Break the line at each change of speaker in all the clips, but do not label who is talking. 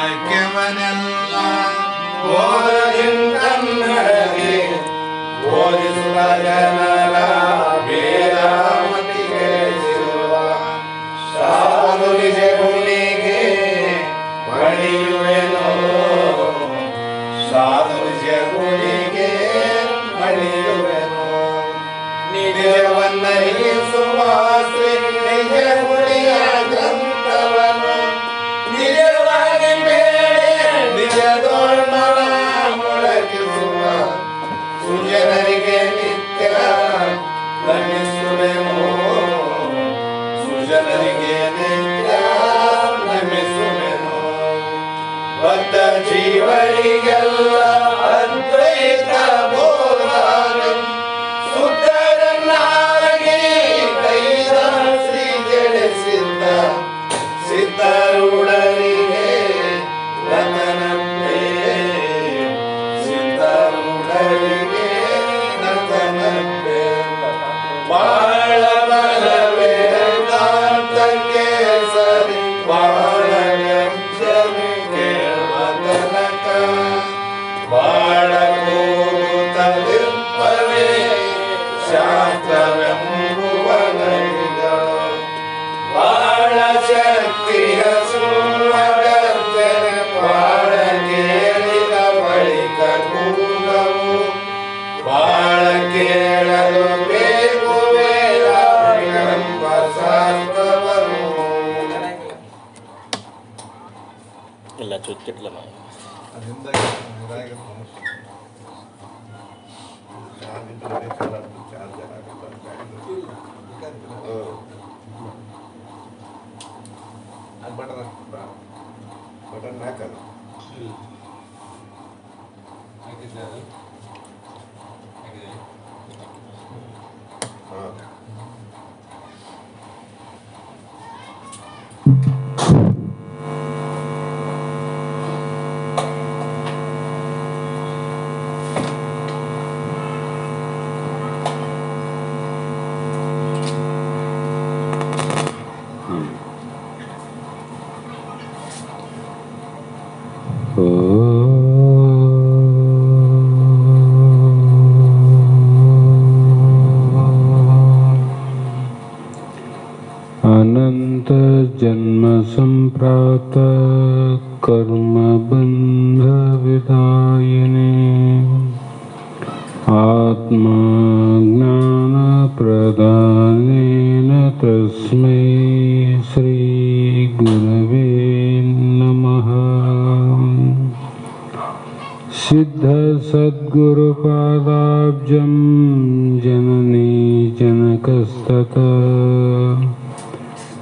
ವಾಕ್ಯವನೆಲ್ಲ ಓದದಿಂದನ್ನಡಗೆ ಓದಿಸುವ ಜನರ ವೇದಾಮತಿ ಕೇಳಿಸಿರುವ ಸಾಧು ನಿಜಗುಣಿಗೆ ಮಣಿಯುವೆನೋ ಸಾಧು ನಿಜಗುಣಿಗೆ ಮಣಿಯುವೆನೋ ನಿಜವನ್ನರಿಸುವ ಶ್ರೀ ನಿಜಗುಣಿಯ ಗ್ರಂಥವನ್ನು ನಿಜವಾಗಿ ಬೇಡಿ ನಿಜದೋರ್ಮನ ಮೊಳಗಿಸುವ ಸುಜನರಿಗೆ ನಿತ್ಯ ನಮಿಸುವೆನೋ ಸುಜನರಿಗೆ ನಿತ್ಯ ನಮಿಸುವೆನೋ ಬದ್ಧ ಜೀವರಿಗೆಲ್ಲ ಅದ್ವೈತ ಬೋಧಾನೆ ಸುತ್ತರನ್ನಾಗಿ ಕೈದ ಶ್ರೀ ಜಡಿಸಿದ್ದ ಸಿದ್ಧರೂಢರಿಗೆ ನತನಪ್ಪೆ ಸಿದ್ಧರೂಢರಿಗೆ ನತನಪ್ಪೆ ಬಾಳ ಬಲವೇ ವೇದಾಂತಕ್ಕೆ ಸರಿ ಬಾಳ ವ್ಯಂಜನೆ ಕೇಳುವ ತನಕ ಬಾಳ ಕೂಗುತ್ತಲಿಪ್ಪವೇ ಶಾಸ್ತ್ರವೆಂಬುವ ನೈಗಳು ಬಾಳ ಶಕ್ತಿಯ ಸುಮ್ಮಗರ್ಜನೆ ಬಾಳ ಕೇಳಿದ ಬಳಿಕ ಕೂಗವು ಬಾಳ ಕೇಳಲು ಬೇಕು ವೇದಾಂತ ಶಾಸ್ತ್ರವನ್ನು
ಎಲ್ಲ ಚುಚ್ಚಿಟ್ಲ
ಬಟನ್ ಹಾಕಲ್ಲ
अनंत जन्म संप्राप्त कर्म बंध विदायिने आत्मा ज्ञान प्रदानेन तस्मै श्री गुरवे नमः। सिद्ध सद्गुरुपादाब्जं जननी जनकस्ततः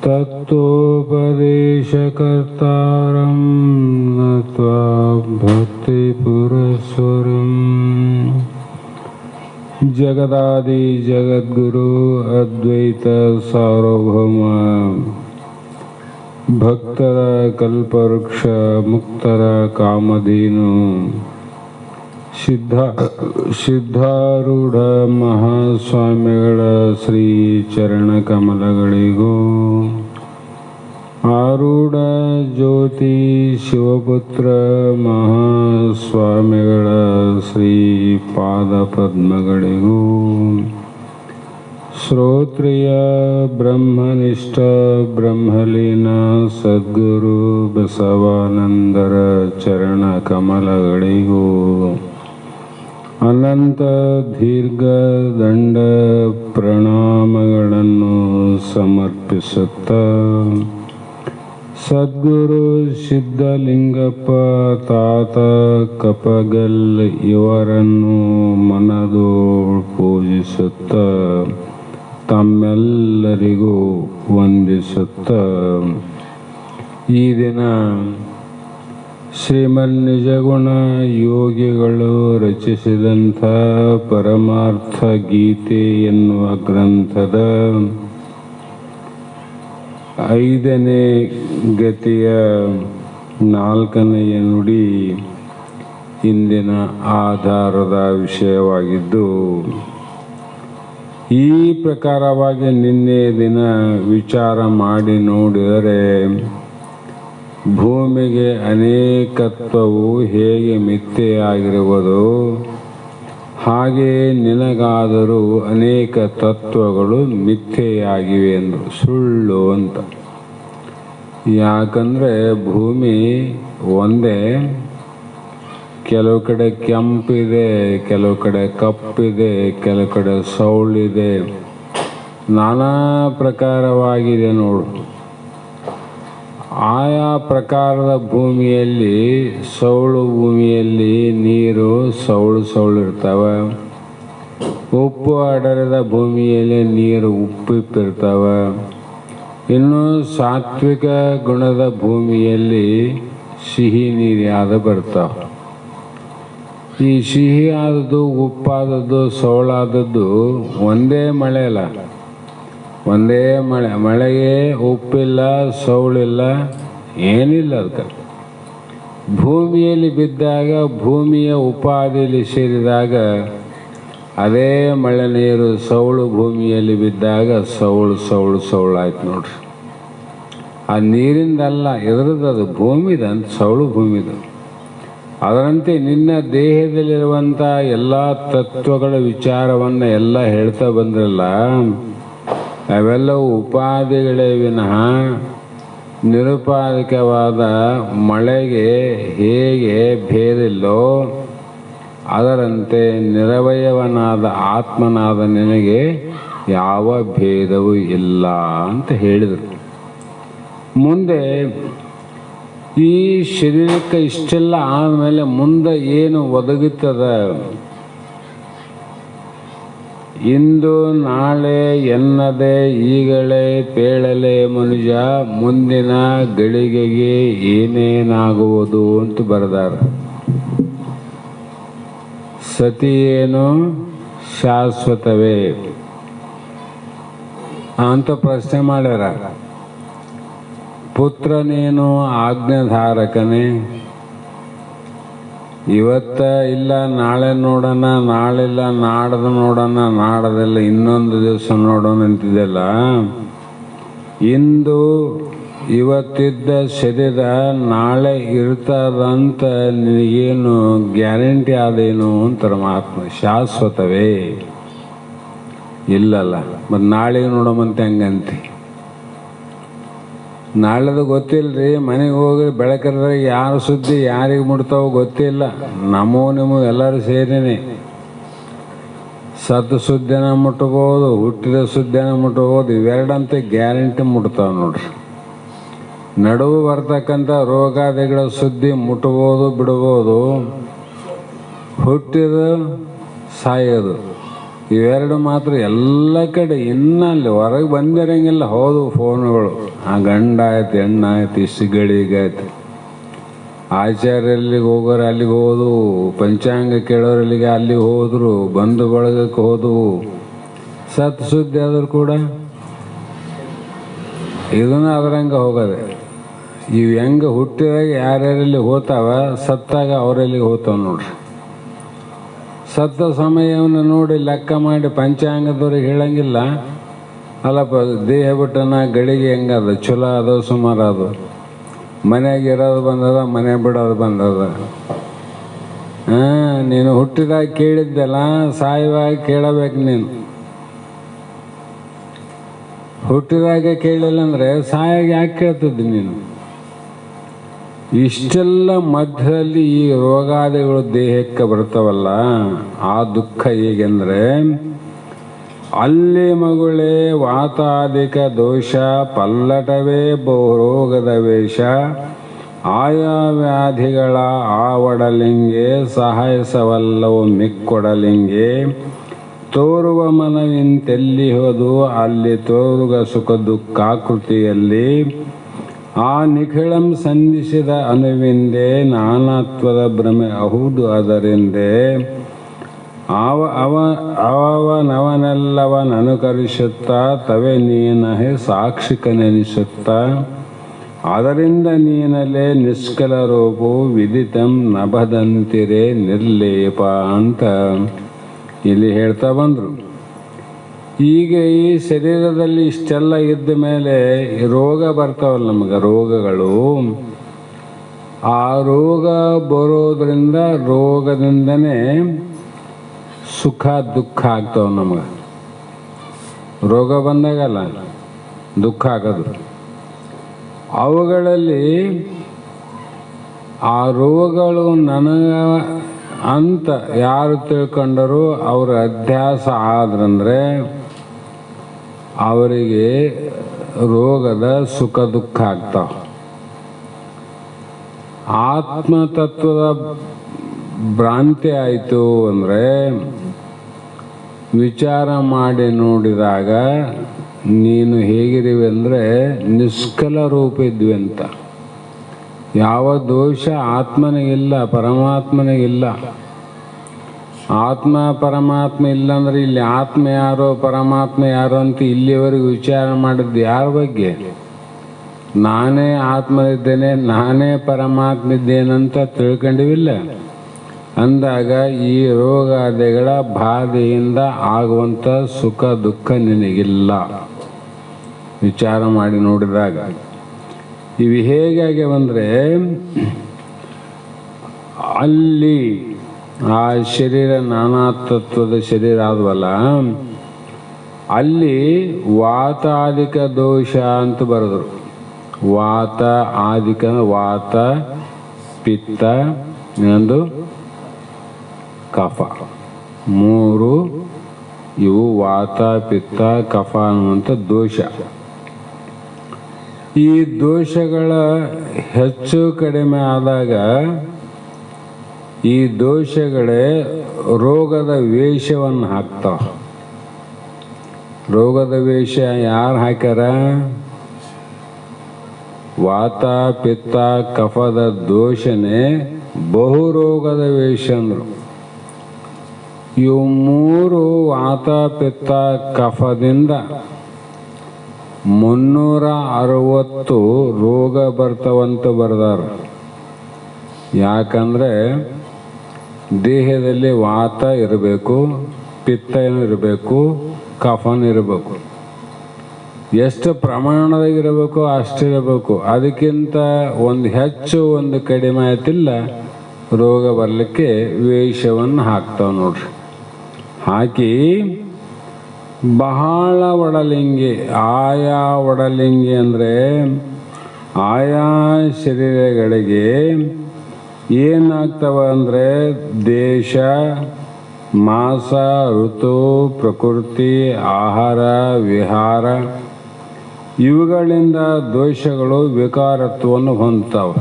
तत्त्वोपदेशकर्तारं नत्वा भक्तिपुरस्सरम् जगदादि जगद्गुरु अद्वैत सार्वभौम भक्ತರ ಕಲ್ಪವೃಕ್ಷ ಮುಕ್ತರ ಕಾಮಧೇನು ಸಿದ್ಧಾರೂಢ ಮಹಾಸ್ವಾಮಿಗಳ ಶ್ರೀ ಚರಣ ಕಮಲಗಳಿಗೂ ಆರೂಢ ಜ್ಯೋತಿ ಶಿವಪುತ್ರ ಮಹಾಸ್ವಾಮಿಗಳ ಶ್ರೀ ಪಾದ ಪದ್ಮಗಳಿಗೂ ಶ್ರೋತ್ರಿಯ ಬ್ರಹ್ಮನಿಷ್ಠ ಬ್ರಹ್ಮಲೀನ ಸದ್ಗುರು ಬಸವಾನಂದರ ಚರಣ ಕಮಲಗಳಿಗೂ ಅನಂತ ದೀರ್ಘ ದಂಡ ಪ್ರಣಾಮಗಳನ್ನು ಸಮರ್ಪಿಸುತ್ತ ಸದ್ಗುರು ಸಿದ್ಧಲಿಂಗಪ್ಪ ತಾತ ಕಪಗಲ್ ಇವರನ್ನು ಮನದೋ ಪೂಜಿಸುತ್ತ ತಮ್ಮೆಲ್ಲರಿಗೂ ವಂದಿಸುತ್ತ ಈ ದಿನ ಶ್ರೀಮನ್ ನಿಜಗುಣ ಯೋಗಿಗಳು ರಚಿಸಿದಂಥ ಪರಮಾರ್ಥ ಗೀತೆ ಎನ್ನುವ ಗ್ರಂಥದ 5ನೇ ಗತಿಯ 4ನೆಯ ನುಡಿ ಇಂದಿನ ಆಧಾರದ ವಿಷಯವಾಗಿದ್ದು, ಈ ಪ್ರಕಾರವಾಗಿ ನಿನ್ನೆ ದಿನ ವಿಚಾರ ಮಾಡಿ ನೋಡಿದರೆ ಭೂಮಿಗೆ ಅನೇಕತ್ವವು ಹೇಗೆ ಮಿಥ್ಯೆಯಾಗಿರುವುದು ಹಾಗೆಯೇ ನಿನಗಾದರೂ ಅನೇಕ ತತ್ವಗಳು ಮಿಥ್ಯೆಯಾಗಿವೆ ಎಂದು ಸುಳ್ಳು ಅಂತ. ಯಾಕಂದರೆ ಭೂಮಿ ಒಂದೇ, ಕೆಲವು ಕಡೆ ಕೆಂಪಿದೆ, ಕೆಲವು ಕಡೆ ಕಪ್ಪಿದೆ, ಕೆಲವು ಕಡೆ ಸೌಳಿದೆ, ನಾನಾ ಪ್ರಕಾರವಾಗಿದೆ ನೋಡು. ಆಯಾ ಪ್ರಕಾರದ ಭೂಮಿಯಲ್ಲಿ, ಸೌಳು ಭೂಮಿಯಲ್ಲಿ ನೀರು ಸೌಳು ಇರ್ತವೆ, ಉಪ್ಪು ಅಡರಿದ ಭೂಮಿಯಲ್ಲಿ ನೀರು ಉಪ್ಪಿರ್ತವೆ, ಇನ್ನು ಸಾತ್ವಿಕ ಗುಣದ ಭೂಮಿಯಲ್ಲಿ ಸಿಹಿ ನೀರಾದ ಬರ್ತಾವೆ. ಈ ಸಿಹಿ ಆದದ್ದು, ಉಪ್ಪಾದದ್ದು, ಸೌಳಾದದ್ದು ಒಂದೇ ಮಳೆ ಅಲ್ಲ, ಒಂದೇ ಮಳೆಗೆ ಉಪ್ಪಿಲ್ಲ, ಸೌಳಿಲ್ಲ, ಏನಿಲ್ಲ. ಅದಕ್ಕೆ ಭೂಮಿಯಲ್ಲಿ ಬಿದ್ದಾಗ, ಭೂಮಿಯ ಉಪಾದಿಯಲ್ಲಿ ಸೇರಿದಾಗ ಅದೇ ಮಳೆ ನೀರು ಸೌಳು ಭೂಮಿಯಲ್ಲಿ ಬಿದ್ದಾಗ ಸೌಳು ಆಯ್ತು ನೋಡ್ರಿ. ಆ ನೀರಿಂದಲ್ಲ, ಎದ್ರದ್ದು ಅದು ಭೂಮಿದ ಅಂತ, ಸೌಳು ಭೂಮಿದು. ಅದರಂತೆ ನಿನ್ನ ದೇಹದಲ್ಲಿರುವಂಥ ಎಲ್ಲ ತತ್ವಗಳ ವಿಚಾರವನ್ನು ಎಲ್ಲ ಹೇಳ್ತಾ ಬಂದ್ರಲ್ಲ, ಅವೆಲ್ಲವೂ ಉಪಾಧಿಗಳೇ ವಿನಃ ನಿರುಪಾಧಿಕವಾದ ಮಳೆಗೆ ಹೇಗೆ ಭೇದಿಲ್ಲೋ ಅದರಂತೆ ನಿರವಯವನಾದ ಆತ್ಮನಾದ ನಿನಗೆ ಯಾವ ಭೇದವೂ ಇಲ್ಲ ಅಂತ ಹೇಳಿದರು. ಮುಂದೆ ಈ ಶರೀರಕ್ಕೆ ಇಷ್ಟೆಲ್ಲ ಆದಮೇಲೆ ಮುಂದೆ ಏನು ಒದಗುತ್ತದ? ಇಂದು ನಾಳೆ ಎನ್ನದೆ ಈಗಲೇ ಪೇಳಲೆ ಮನುಜ, ಮುಂದಿನ ಗಳಿಗೆಗೆ ಏನೇನಾಗುವುದು ಅಂತ ಬರೆದಾರ. ಸತಿಯೇನು ಶಾಶ್ವತವೇ ಅಂತ ಪ್ರಶ್ನೆ ಮಾಡ್ಯಾರ. ಪುತ್ರನೇನು ಆಜ್ಞಾಧಾರಕನೇ? ಇವತ್ತ ಇಲ್ಲ ನಾಳೆ ನೋಡೋಣ, ನಾಳಿಲ್ಲ ನಾಡ್ದು ನೋಡೋಣ, ನಾಡದಲ್ಲ ಇನ್ನೊಂದು ದಿವಸ ನೋಡೋಣ ಅಂತಿದ್ದೆಲ್ಲ. ಇಂದು ಇವತ್ತಿದ್ದ ಶರೀರ ನಾಳೆ ಇರ್ತದಂತ ನಿನಗೇನು ಗ್ಯಾರಂಟಿ ಆದೇನು ಅಂತಾರೆ ಮಹಾತ್ಮ. ಶಾಶ್ವತವೇ ಇಲ್ಲಲ್ಲ, ಮತ್ತು ನಾಳೆಗೆ ನೋಡೋಮಂತೆ ಹಂಗಂತೆ. ನಾಳೆದು ಗೊತ್ತಿಲ್ಲರಿ, ಮನೆಗೆ ಹೋಗಿ ಬೆಳಕರಿದ್ರೆ ಯಾರು ಸುದ್ದಿ ಯಾರಿಗೆ ಮುಟ್ತಾವೋ ಗೊತ್ತಿಲ್ಲ. ನಿಮಗೂ ಎಲ್ಲರೂ ಸೇರಿನೇ ಸತ್ತು ಸುದ್ದಿನ ಮುಟ್ಬೋದು, ಹುಟ್ಟಿದ ಸುದ್ದಿನ ಮುಟ್ಬೋದು, ಇವೆರಡಂತೆ ಗ್ಯಾರಂಟಿ ಮುಟ್ತಾವೆ ನೋಡ್ರಿ. ನಡುವು ಬರ್ತಕ್ಕಂಥ ರೋಗಾದಿಗಳ ಸುದ್ದಿ ಮುಟ್ಬೋದು ಬಿಡ್ಬೋದು, ಹುಟ್ಟಿದ ಸಾಯೋದು ಇವೆರಡು ಮಾತ್ರ ಎಲ್ಲ ಕಡೆ. ಇನ್ನಲ್ಲಿ ಹೊರಗೆ ಬಂದಿರಂಗಿಲ್ಲ. ಹೌದು, ಫೋನ್ಗಳು, ಆ ಗಂಡ ಆಯ್ತು ಹೆಣ್ಣಾಯ್ತು ಇಷ್ಟು ಗಳಿಗಾಯ್ತು, ಆಚಾರ್ಯಲ್ಲಿಗೆ ಹೋಗೋರು ಅಲ್ಲಿಗೆ ಹೋದವು, ಪಂಚಾಂಗ ಕೇಳೋರಲ್ಲಿಗೆ ಅಲ್ಲಿಗೆ ಹೋದ್ರು, ಬಂಧು ಬಳಗಕ್ಕೆ ಹೋದವು. ಸತ್ ಸುದ್ದಿ ಆದರೂ ಕೂಡ ಇದನ್ನ ಅದರಂಗೆ ಹೋಗೋದೆ. ಇವು ಹೆಂಗೆ ಹುಟ್ಟಿದಾಗ ಯಾರ್ಯಾರಲ್ಲಿ ಹೋತಾವ, ಸತ್ತಾಗ ಅವರಲ್ಲಿ ಹೋತಾವ ನೋಡ್ರಿ. ಸತ್ತ ಸಮಯವನ್ನು ನೋಡಿ ಲೆಕ್ಕ ಮಾಡಿ ಪಂಚಾಂಗದವ್ರಿಗೆ ಹೇಳಂಗಿಲ್ಲ. ಅಲ್ಲಪ್ಪ ದೇಹ ಬಿಟ್ಟನ ಗಳಿಗೆ ಹೆಂಗದ, ಚಲೋ ಅದು ಸುಮಾರು ಅದು, ಮನೆಯಾಗ ಇರೋದು ಬಂದದ, ಮನೆ ಬಿಡೋದು ಬಂದದ. ನೀನು ಹುಟ್ಟಿದಾಗ ಕೇಳಿದ್ದೆಲ್ಲ ಸಾಯುವಾಗ ಕೇಳಬೇಕು. ನೀನು ಹುಟ್ಟಿದಾಗ ಕೇಳಿಲ್ಲ ಅಂದರೆ ಸಾಯಾಗ ಯಾಕೆ ಕೇಳ್ತಿದ್ದಿ ನೀನು? ಇಷ್ಟೆಲ್ಲ ಮಧ್ಯದಲ್ಲಿ ಈ ರೋಗಾದಿಗಳು ದೇಹಕ್ಕೆ ಬರ್ತಾವಲ್ಲ, ಆ ದುಃಖ ಹೇಗೆಂದರೆ, ಅಲ್ಲಿ ಮಗುಳೇ ವಾತಾದಿಕ ದೋಷ, ಪಲ್ಲಟವೇ ರೋಗದ ವೇಷ, ಆಯಾ ವ್ಯಾಧಿಗಳ ಆವಡಲಿಂಗೆ, ಸಹಾಯಿಸವಲ್ಲವು ಮಿಕ್ಕೊಡಲಿಂಗೆ, ತೋರುವ ಮನವಿಂತೆಲ್ಲಿ ಹೋದು ಅಲ್ಲಿ ತೋರುಗ ಸುಖ ದುಃಖಾಕೃತಿಯಲ್ಲಿ, ಆ ನಿಖಿಳಂ ಸಂಧಿಸಿದ ಅನುವಿಂದೆ ನಾನಾತ್ವದ ಭ್ರಮೆ ಅಹುದು ಅದರಿಂದೆ, ಅವನವನೆಲ್ಲವನನುಕರಿಸುತ್ತಾ ತವೆ ನೀನಹೆ ಸಾಕ್ಷಿಕನೆನಿಸುತ್ತ, ಅದರಿಂದ ನೀನಲೇ ನಿಷ್ಕಲ ರೂಪು ವಿದಿತಂ ನಭದಂತಿರೆ ನಿರ್ಲೇಪ ಅಂತ ಇಲ್ಲಿ ಹೇಳ್ತಾ ಬಂದರು. ಈಗ ಈ ಶರೀರದಲ್ಲಿ ಇಷ್ಟೆಲ್ಲ ಇದ್ದ ಮೇಲೆ ರೋಗ ಬರ್ತಾವಲ್ಲ ನಮಗೆ, ರೋಗಗಳು ಆ ರೋಗ ಬರೋದ್ರಿಂದ ರೋಗದಿಂದನೇ ಸುಖ ದುಃಖ ಆಗ್ತಾವ. ನಮಗೆ ರೋಗ ಬಂದಾಗಲ್ಲ ದುಃಖ ಆಗೋದು. ಅವುಗಳಲ್ಲಿ ಆ ರೋಗಗಳು ನನಗ ಅಂತ ಯಾರು ತಿಳ್ಕೊಂಡರೂ ಅವ್ರ ಅಧ್ಯಾಸ ಆದ್ರಂದ್ರೆ ಅವರಿಗೆ ರೋಗದ ಸುಖ ದುಃಖ ಆಗ್ತಾವ. ಆತ್ಮತತ್ವದ ಭ್ರಾಂತಿ ಆಯಿತು ಅಂದರೆ ವಿಚಾರ ಮಾಡಿ ನೋಡಿದಾಗ ನೀನು ಹೇಗಿರುವೆ ಅಂದರೆ ನಿಷ್ಕಲ ರೂಪ ಇದ್ವಿ ಅಂತ. ಯಾವ ದೋಷ ಆತ್ಮನಿಗಿಲ್ಲ, ಪರಮಾತ್ಮನಿಗಿಲ್ಲ. ಆತ್ಮ ಪರಮಾತ್ಮ ಇಲ್ಲಾಂದ್ರೆ ಇಲ್ಲಿ ಆತ್ಮ ಯಾರೋ ಪರಮಾತ್ಮ ಯಾರೋ ಅಂತ ಇಲ್ಲಿವರೆಗೂ ವಿಚಾರ ಮಾಡಿದ್ದು ಯಾರ ಬಗ್ಗೆ? ನಾನೇ ಆತ್ಮನಿದ್ದೇನೆ, ನಾನೇ ಪರಮಾತ್ಮ ಇದ್ದೇನಂತ ತಿಳ್ಕೊಂಡಿವಿಲ್ಲ. ಅಂದಾಗ ಈ ರೋಗಾದಿಗಳ ಬಾಧೆಯಿಂದ ಆಗುವಂಥ ಸುಖ ದುಃಖ ನಿನಗಿಲ್ಲ. ವಿಚಾರ ಮಾಡಿ ನೋಡಿದಾಗ ಇವು ಹೇಗಾಗ್ಯಾವಂದರೆ, ಅಲ್ಲಿ ಆ ಶರೀರ ನಾನಾ ತತ್ವದ ಶರೀರ ಆದವಲ್ಲ, ಅಲ್ಲಿ ವಾತಾದಿಕ ದೋಷ ಅಂತ ಬರೆದ್ರು. ವಾತ ಆದಿಕ, ವಾತ ಪಿತ್ತ ಇನ್ನೊಂದು ಕಫ, ಮೂರು ಇವು ವಾತ ಪಿತ್ತ ಕಫ ಅನ್ನುವಂಥ ದೋಷ. ಈ ದೋಷಗಳ ಹೆಚ್ಚು ಕಡಿಮೆ ಆದಾಗ ಈ ದೋಷಗಳೇ ರೋಗದ ವೇಷವನ್ನು ಹಾಕ್ತಾವ. ರೋಗದ ವೇಷ ಯಾರು ಹಾಕ್ಯಾರ? ವಾತ ಪಿತ್ತ ಕಫದ ದೋಷನೇ ಬಹುರೋಗದ ವೇಷ ಅಂದರು. ಇವು ಮೂರು ವಾತ ಪಿತ್ತ ಕಫದಿಂದ 360 ರೋಗ ಬರ್ತಾವಂತ ಬರ್ದಾರ. ಯಾಕಂದ್ರೆ ದೇಹದಲ್ಲಿ ವಾತ ಇರಬೇಕು, ಪಿತ್ತ ಇರಬೇಕು, ಕಫನ ಇರಬೇಕು. ಎಷ್ಟು ಪ್ರಮಾಣದಾಗ ಇರಬೇಕು ಅಷ್ಟಿರಬೇಕು. ಅದಕ್ಕಿಂತ ಒಂದು ಹೆಚ್ಚು ಒಂದು ಕಡಿಮೆ ಆಯ್ತಿಲ್ಲ, ರೋಗ ಬರಲಿಕ್ಕೆ ವೇಷವನ್ನು ಹಾಕ್ತಾವ ನೋಡ್ರಿ. ಹಾಕಿ ಬಹಳ ಒಡಲಿಂಗಿ, ಆಯಾ ಒಡಲಿಂಗಿ ಅಂದರೆ ಆಯಾ ಶರೀರಗಳಿಗೆ ಏನಾಗ್ತವ ಅಂದರೆ ದೇಶ, ಮಾಸ, ಋತು, ಪ್ರಕೃತಿ, ಆಹಾರ, ವಿಹಾರ ಇವುಗಳಿಂದ ದೋಷಗಳು ವಿಕಾರತ್ವವನ್ನು ಹೊಂದ್ತಾವ.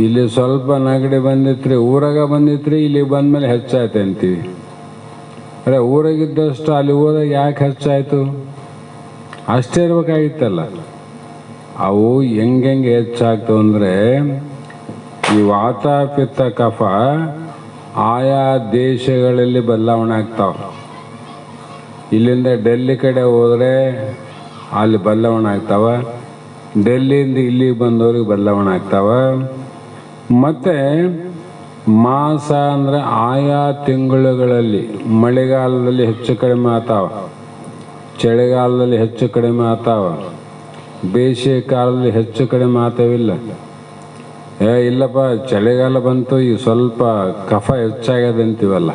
ಇಲ್ಲಿ ಸ್ವಲ್ಪ ನೆಗಡಿ ಬಂದಿತ್ರಿ, ಊರಾಗ ಬಂದಿತ್ರಿ, ಇಲ್ಲಿ ಬಂದಮೇಲೆ ಹೆಚ್ಚಾಯ್ತು ಅಂತೀವಿ. ಅರೆ ಊರಾಗಿದ್ದಷ್ಟು ಅಲ್ಲಿ ಹೋದಾಗ ಯಾಕೆ ಹೆಚ್ಚಾಯಿತು? ಅಷ್ಟೇ ಇರ್ಬೇಕಾಗಿತ್ತಲ್ಲ. ಅವು ಹೆಂಗೆ ಹೆಚ್ಚಾಗ್ತವೆ ಅಂದರೆ, ಈ ವಾತ ಪಿತ್ತ ಕಫ ಆಯಾ ದೇಶಗಳಲ್ಲಿ ಬದಲಾವಣೆ ಆಗ್ತಾವೆ. ಇಲ್ಲಿಂದ ಡೆಲ್ಲಿ ಕಡೆ ಹೋದರೆ ಅಲ್ಲಿ ಬದಲಾವಣೆ ಆಗ್ತಾವ, ಡೆಲ್ಲಿಯಿಂದ ಇಲ್ಲಿಗೆ ಬಂದವ್ರಿಗೆ ಬದಲಾವಣೆ ಆಗ್ತಾವ. ಮತ್ತು ಮಾಸ ಅಂದರೆ ಆಯಾ ತಿಂಗಳುಗಳಲ್ಲಿ ಮಳೆಗಾಲದಲ್ಲಿ ಹೆಚ್ಚು ಕಡಿಮೆ ಆಗ್ತಾವ, ಚಳಿಗಾಲದಲ್ಲಿ ಹೆಚ್ಚು ಕಡಿಮೆ ಆಗ್ತಾವ, ಬೇಸಿಗೆ ಕಾಲದಲ್ಲಿ ಹೆಚ್ಚು ಕಡಿಮೆ ಆಗ್ತಾವಿಲ್ಲ. ಇಲ್ಲಪ್ಪ ಚಳಿಗಾಲ ಬಂತು ಈಗ ಸ್ವಲ್ಪ ಕಫ ಹೆಚ್ಚಾಗ್ಯದಂತೀವಲ್ಲ.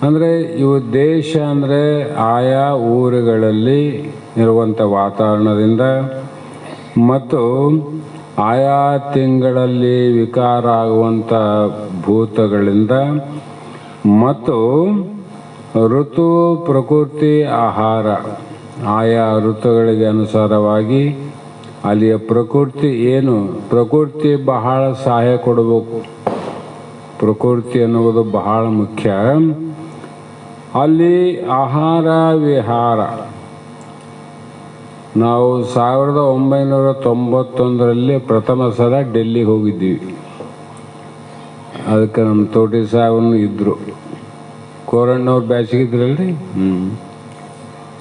ಅಂದರೆ ಇವು ದೇಶ ಅಂದರೆ ಆಯಾ ಊರುಗಳಲ್ಲಿ ಇರುವಂಥ ವಾತಾವರಣದಿಂದ ಮತ್ತು ಆಯಾ ತಿಂಗಳಲ್ಲಿ ವಿಕಾರ ಆಗುವಂಥ ಭೂತಗಳಿಂದ ಮತ್ತು ಋತು, ಪ್ರಕೃತಿ, ಆಹಾರ ಆಯಾ ಋತುಗಳಿಗೆ ಅನುಸಾರವಾಗಿ ಅಲ್ಲಿಯ ಪ್ರಕೃತಿ ಏನು, ಪ್ರಕೃತಿ ಬಹಳ ಸಹಾಯ ಕೊಡಬೇಕು. ಪ್ರಕೃತಿ ಅನ್ನುವುದು ಬಹಳ ಮುಖ್ಯ. ಅಲ್ಲಿ ಆಹಾರ ವಿಹಾರ ನಾವು 1991ರಲ್ಲಿ ಪ್ರಥಮ ಸಲ ಡೆಲ್ಲಿಗೆ ಹೋಗಿದ್ದೀವಿ. ಅದಕ್ಕೆ ನಮ್ಮ ತೋಟಿ ಸಾಹೇಬನು ಇದ್ದರು, ಕೋರಣ್ಣವ್ರು ಬ್ಯಾಚಿಗಿದ್ರಲ್ರಿ.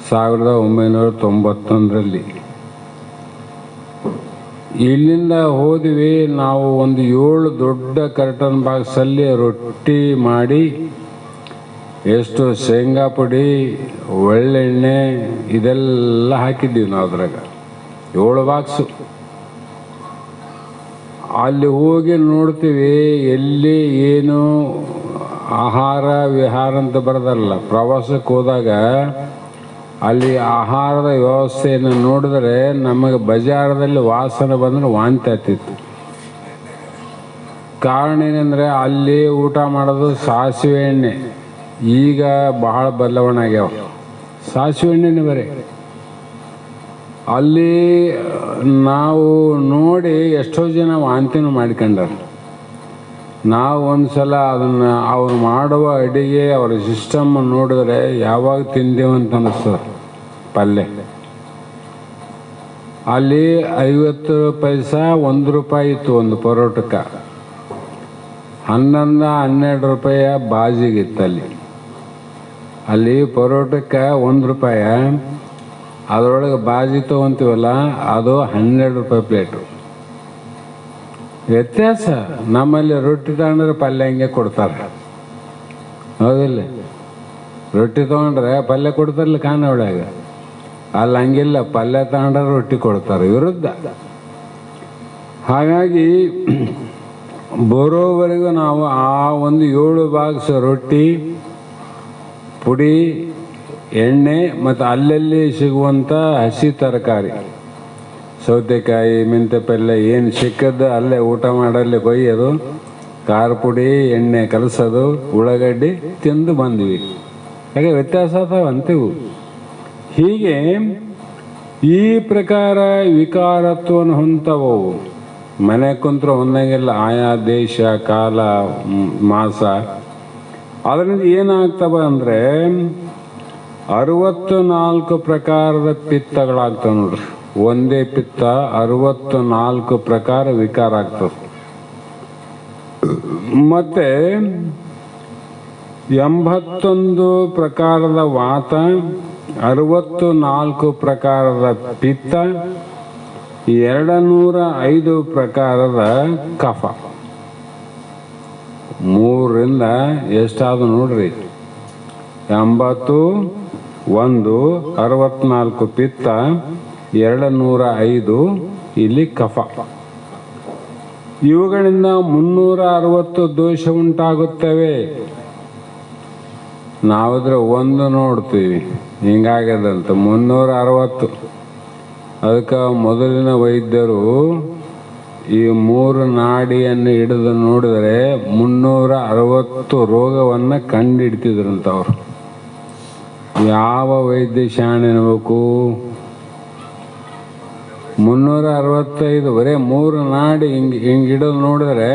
1991ರಲ್ಲಿ ಇಲ್ಲಿಂದ ಹೋದ್ವಿ. ನಾವು ಒಂದು 7 ದೊಡ್ಡ ಕರ್ಟನ್ ಬಾಕ್ಸಲ್ಲಿ ರೊಟ್ಟಿ ಮಾಡಿ, ಎಷ್ಟು ಶೇಂಗಾ ಪುಡಿ, ಒಳ್ಳೆಣ್ಣೆ ಇದೆಲ್ಲ ಹಾಕಿದ್ದೀವಿ ನಾವು. ಅದ್ರಾಗ 7 ಬಾಕ್ಸು. ಅಲ್ಲಿ ಹೋಗಿ ನೋಡ್ತೀವಿ, ಎಲ್ಲಿ ಏನು ಆಹಾರ ವಿಹಾರ ಅಂತ ಬರೋದಲ್ಲ. ಪ್ರವಾಸಕ್ಕೆ ಹೋದಾಗ ಅಲ್ಲಿ ಆಹಾರದ ವ್ಯವಸ್ಥೆಯನ್ನು ನೋಡಿದ್ರೆ ನಮಗೆ ಬಜಾರದಲ್ಲಿ ವಾಸನೆ ಬಂದರೆ ವಾಂತಿ ಆಗ್ತಿತ್ತು. ಕಾರಣ ಏನಂದರೆ ಅಲ್ಲಿ ಊಟ ಮಾಡೋದು ಸಾಸಿವೆ ಎಣ್ಣೆ. ಈಗ ಬಹಳ ಬದಲಾವಣೆ ಆಗ್ಯಾವ. ಸಾಸಿವೆ ಎಣ್ಣೆನೇ ಬರೀ. ಅಲ್ಲಿ ನಾವು ನೋಡಿ ಎಷ್ಟೋ ಜನ ವಾಂತಿನೂ ಮಾಡ್ಕೊಂಡಾರ. ನಾವು ಒಂದು ಸಲ ಅದನ್ನು ಅವ್ರು ಮಾಡುವ ಅಡಿಗೆ ಅವರ ಸಿಸ್ಟಮ್ ನೋಡಿದ್ರೆ ಯಾವಾಗ ತಿಂದೇವಂತ ಅನ್ನಿಸ್ತದೆ. ಪಲ್ಯ ಅಲ್ಲಿ 50 ಪೈಸಾ 1 ರೂಪಾಯಿ ಇತ್ತು ಒಂದು ಪರೋಟಕ್ಕೆ. 11-12 ರೂಪಾಯಿ ಬಾಜಿಗಿತ್ತಲ್ಲಿ. ಅಲ್ಲಿ ಪರೋಟಕ್ಕೆ 1 ರೂಪಾಯಿ, ಅದರೊಳಗೆ ಬಾಜಿ ತೊಗೊತೀವಲ್ಲ ಅದು 12 ರೂಪಾಯಿ ಪ್ಲೇಟು. ವ್ಯತ್ಯಾಸ. ನಮ್ಮಲ್ಲಿ ರೊಟ್ಟಿ ತಗೊಂಡ್ರೆ ಪಲ್ಯ ಹಂಗೆ ಕೊಡ್ತಾರೆ, ಹೌದಿಲ್ಲ? ರೊಟ್ಟಿ ತೊಗೊಂಡ್ರೆ ಪಲ್ಯ ಕೊಡ್ತಾರಲ್ಲ ಖಾನಾವಳಿಯಾಗ. ಅಲ್ಲಿ ಹಂಗಿಲ್ಲ, ಪಲ್ಯ ತಗೊಂಡ್ರೆ ರೊಟ್ಟಿ ಕೊಡ್ತಾರೆ, ವಿರುದ್ಧ. ಹಾಗಾಗಿ ಬರೋವರೆಗೂ ನಾವು ಆ ಒಂದು 7 ಬಾಕ್ಸ್ ರೊಟ್ಟಿ, ಪುಡಿ, ಎಣ್ಣೆ ಮತ್ತು ಅಲ್ಲಲ್ಲಿ ಸಿಗುವಂಥ ಹಸಿ ತರಕಾರಿ, ಸೌತೆಕಾಯಿ, ಮೆಂತ್ಯ ಪಲ್ಯ ಏನು ಸಿಕ್ಕದ್ದು ಅಲ್ಲೇ ಊಟ ಮಾಡಲ್ಲೇ ಕೊಯ್ಯೋದು, ಖಾರ ಪುಡಿ ಎಣ್ಣೆ ಕಲಸೋದು, ಉಳ್ಳಾಗಡ್ಡಿ ತಿಂದು ಬಂದ್ವಿ. ಹಾಗೆ ವ್ಯತ್ಯಾಸ ಅಂತೀವಿ. ಹೀಗೆ ಈ ಪ್ರಕಾರ ವಿಕಾರತ್ವವನ್ನು ಹೊಂದವು. ಮನೆ ಕುಂತ್ರೆ ಹೊಂದಂಗಿಲ್ಲ, ಆಯಾ ದೇಶ ಕಾಲ ಮಾಸ. ಅದರಿಂದ ಏನಾಗ್ತವೆ ಅಂದರೆ 64 ಪ್ರಕಾರದ ಪಿತ್ತಗಳಾಗ್ತವೆ ನೋಡ್ರಿ. ಒಂದೇ ಪಿತ್ತ 64 ಪ್ರಕಾರ ವಿಕಾರ ಆಗ್ತದೆ. ಮತ್ತೆ 81 ಪ್ರಕಾರದ ವಾತ, 64 ಪ್ರಕಾರದ ಪಿತ್ತ, 205 ಪ್ರಕಾರದ ಕಫ. 3ರಿಂದ ಎಷ್ಟಾದ್ರು ನೋಡ್ರಿ. 80, 1, 64 ಪಿತ್ತ, 205 ಇಲ್ಲಿ ಕಫ. ಇವುಗಳಿಂದ 360 ದೋಷ ಉಂಟಾಗುತ್ತವೆ. ನಾವಾದ್ರೆ ಒಂದು ನೋಡ್ತೀವಿ ಹಿಂಗಾಗ್ಯದಂತ 360. ಅದಕ್ಕೆ ಮೊದಲಿನ ವೈದ್ಯರು ಈ 3 ನಾಡಿಯನ್ನು ಹಿಡಿದು ನೋಡಿದರೆ 360 ರೋಗವನ್ನು ಕಂಡುಹಿಡ್ತಿದ್ರಂತ. ಅವರು ಯಾವ ವೈದ್ಯ ಶಾಣೆ ಅನ್ಬೇಕು? 365 ಬರೀ 3 ನಾಡಿ ಹಿಂಗೆ ಹಿಡಿದು ನೋಡಿದ್ರೆ